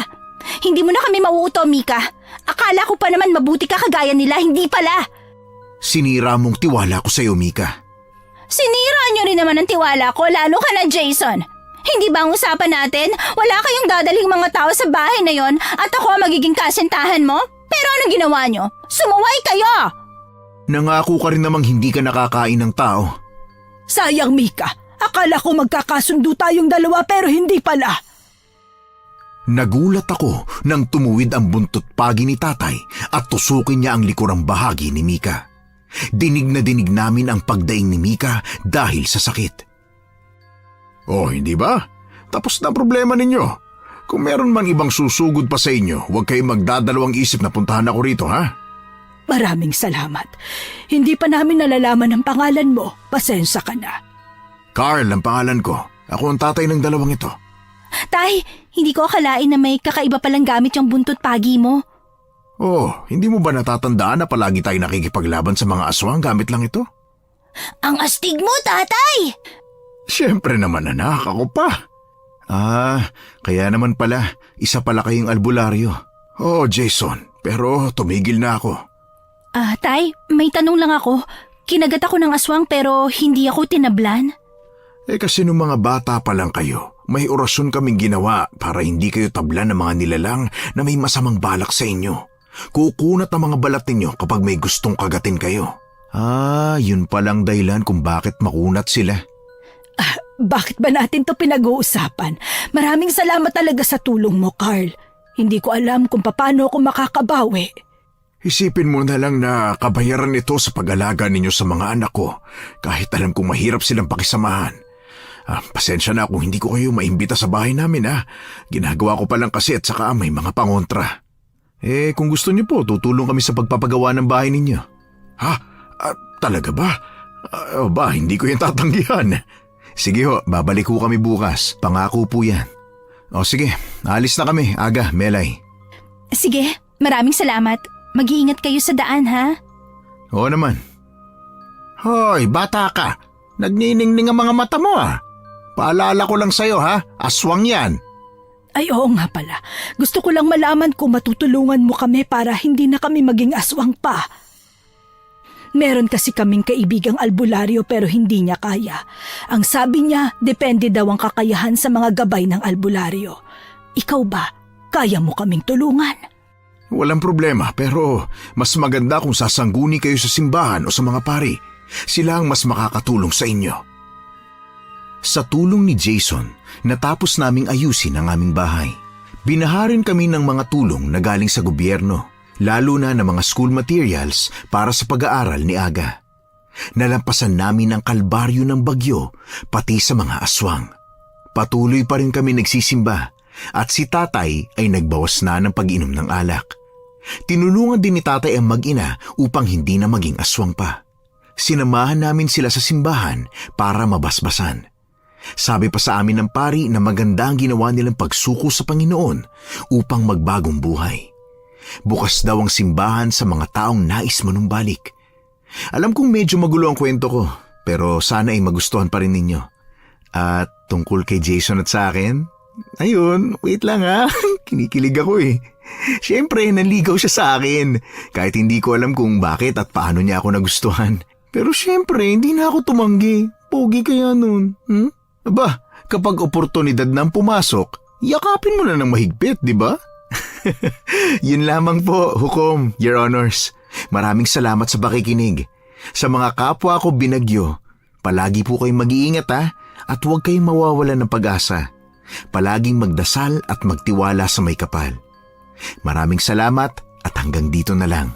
Hindi mo na kami mauuto, Mika. Akala ko pa naman mabuti ka kagaya nila, hindi pala. Sinira mong tiwala ko sa'yo, Mika. Sinira niyo rin naman ang tiwala ko, lalo ka na, Jason. Hindi ba ang usapan natin? Wala kayong dadaling mga tao sa bahay na yon at ako ang magiging kasintahan mo? Pero anong ginawa niyo? Sumuway kayo! Nangako ka rin namang hindi ka nakakain ng tao. Sayang, Mika. Akala ko magkakasundo tayong dalawa pero hindi pala. Nagulat ako nang tumuwid ang buntot pagi ni tatay at tusukin niya ang likurang bahagi ni Mika. Dinig na dinig namin ang pagdaing ni Mika dahil sa sakit. Oh, hindi ba? Tapos na ang problema ninyo. Kung meron man ibang susugod pa sa inyo, huwag kayong magdadalawang isip na puntahan ako rito, ha? Maraming salamat. Hindi pa namin nalalaman ang pangalan mo. Pasensya ka na. Carl ang pangalan ko. Ako ang tatay ng dalawang ito. Tay, hindi ko akalain na may kakaiba palang gamit yung buntot pagi mo. Oh, hindi mo ba natatandaan na palagi tayo nakikipaglaban sa mga aswang gamit lang ito? Ang astig mo, tatay! Siyempre naman anak, ako pa. Kaya naman pala, isa pala kayong albularyo. Oh, Jason, pero tumigil na ako. Tay, may tanong lang ako. Kinagat ako ng aswang pero hindi ako tinablan. Kasi nung mga bata pa lang kayo, may orasyon kaming ginawa para hindi kayo tablan ng mga nilalang na may masamang balak sa inyo. Kukunat ang mga balat ninyo kapag may gustong kagatin kayo. Yun palang dahilan kung bakit makunat sila. Bakit ba natin to pinag-uusapan? Maraming salamat talaga sa tulong mo, Carl. Hindi ko alam kung paano ako makakabawi. Isipin mo na lang na kabayaran ito sa pag-alaga ninyo sa mga anak ko kahit alam kong mahirap silang pakisamahan. Pasensya na kung hindi ko kayo maimbita sa bahay namin Ginagawa ko pa lang kasi at saka may mga pangontra. Kung gusto niyo po, tutulong kami sa pagpapagawa ng bahay ninyo. Talaga ba? Hindi ko yan tatanggihan. Sige ho, babalik ho kami bukas. Pangako po yan. Sige, alis na kami. Aga, Melay. Sige, maraming salamat. Mag-iingat kayo sa daan, ha? Oo naman. Hoy, bata ka. Nagniningning ang mga mata mo Paalala ko lang sa'yo aswang yan. Ay oo nga pala. Gusto ko lang malaman kung matutulungan mo kami para hindi na kami maging aswang pa. Meron kasi kaming kaibigang albularyo pero hindi niya kaya. Ang sabi niya, depende daw ang kakayahan sa mga gabay ng albularyo. Ikaw ba, kaya mo kaming tulungan? Walang problema pero mas maganda kung sasangguni kayo sa simbahan o sa mga pari. Sila ang mas makakatulong sa inyo. Sa tulong ni Jason, natapos naming ayusin ang aming bahay. Binaharin kami ng mga tulong na galing sa gobyerno, lalo na ng mga school materials para sa pag-aaral ni Aga. Nalampasan namin ang kalbaryo ng bagyo, pati sa mga aswang. Patuloy pa rin kami nagsisimba at si tatay ay nagbawas na ng pag-inom ng alak. Tinulungan din ni tatay ang mag-ina upang hindi na maging aswang pa. Sinamahan namin sila sa simbahan para mabasbasan. Sabi pa sa amin ng pari na maganda ang ginawa nilang pagsuko sa Panginoon upang magbagong buhay. Bukas daw ang simbahan sa mga taong nais manumbalik. Alam kong medyo magulo ang kwento ko, pero sana ay magustuhan pa rin ninyo. At tungkol kay Jason at sa akin, ayun, wait lang kinikilig ako Siyempre, naligaw siya sa akin. Kahit hindi ko alam kung bakit at paano niya ako nagustuhan. Pero siyempre, hindi na ako tumanggi. Pogi kaya nun. Aba, kapag oportunidad nang pumasok, yakapin mo na ng mahigpit, di ba? Yun lamang po, Hukom, Your Honors. Maraming salamat sa pakikinig. Sa mga kapwa ko binagyo, palagi po kayong mag-iingat at huwag kayong mawawalan ng pag-asa. Palaging magdasal at magtiwala sa may kapal. Maraming salamat at hanggang dito na lang.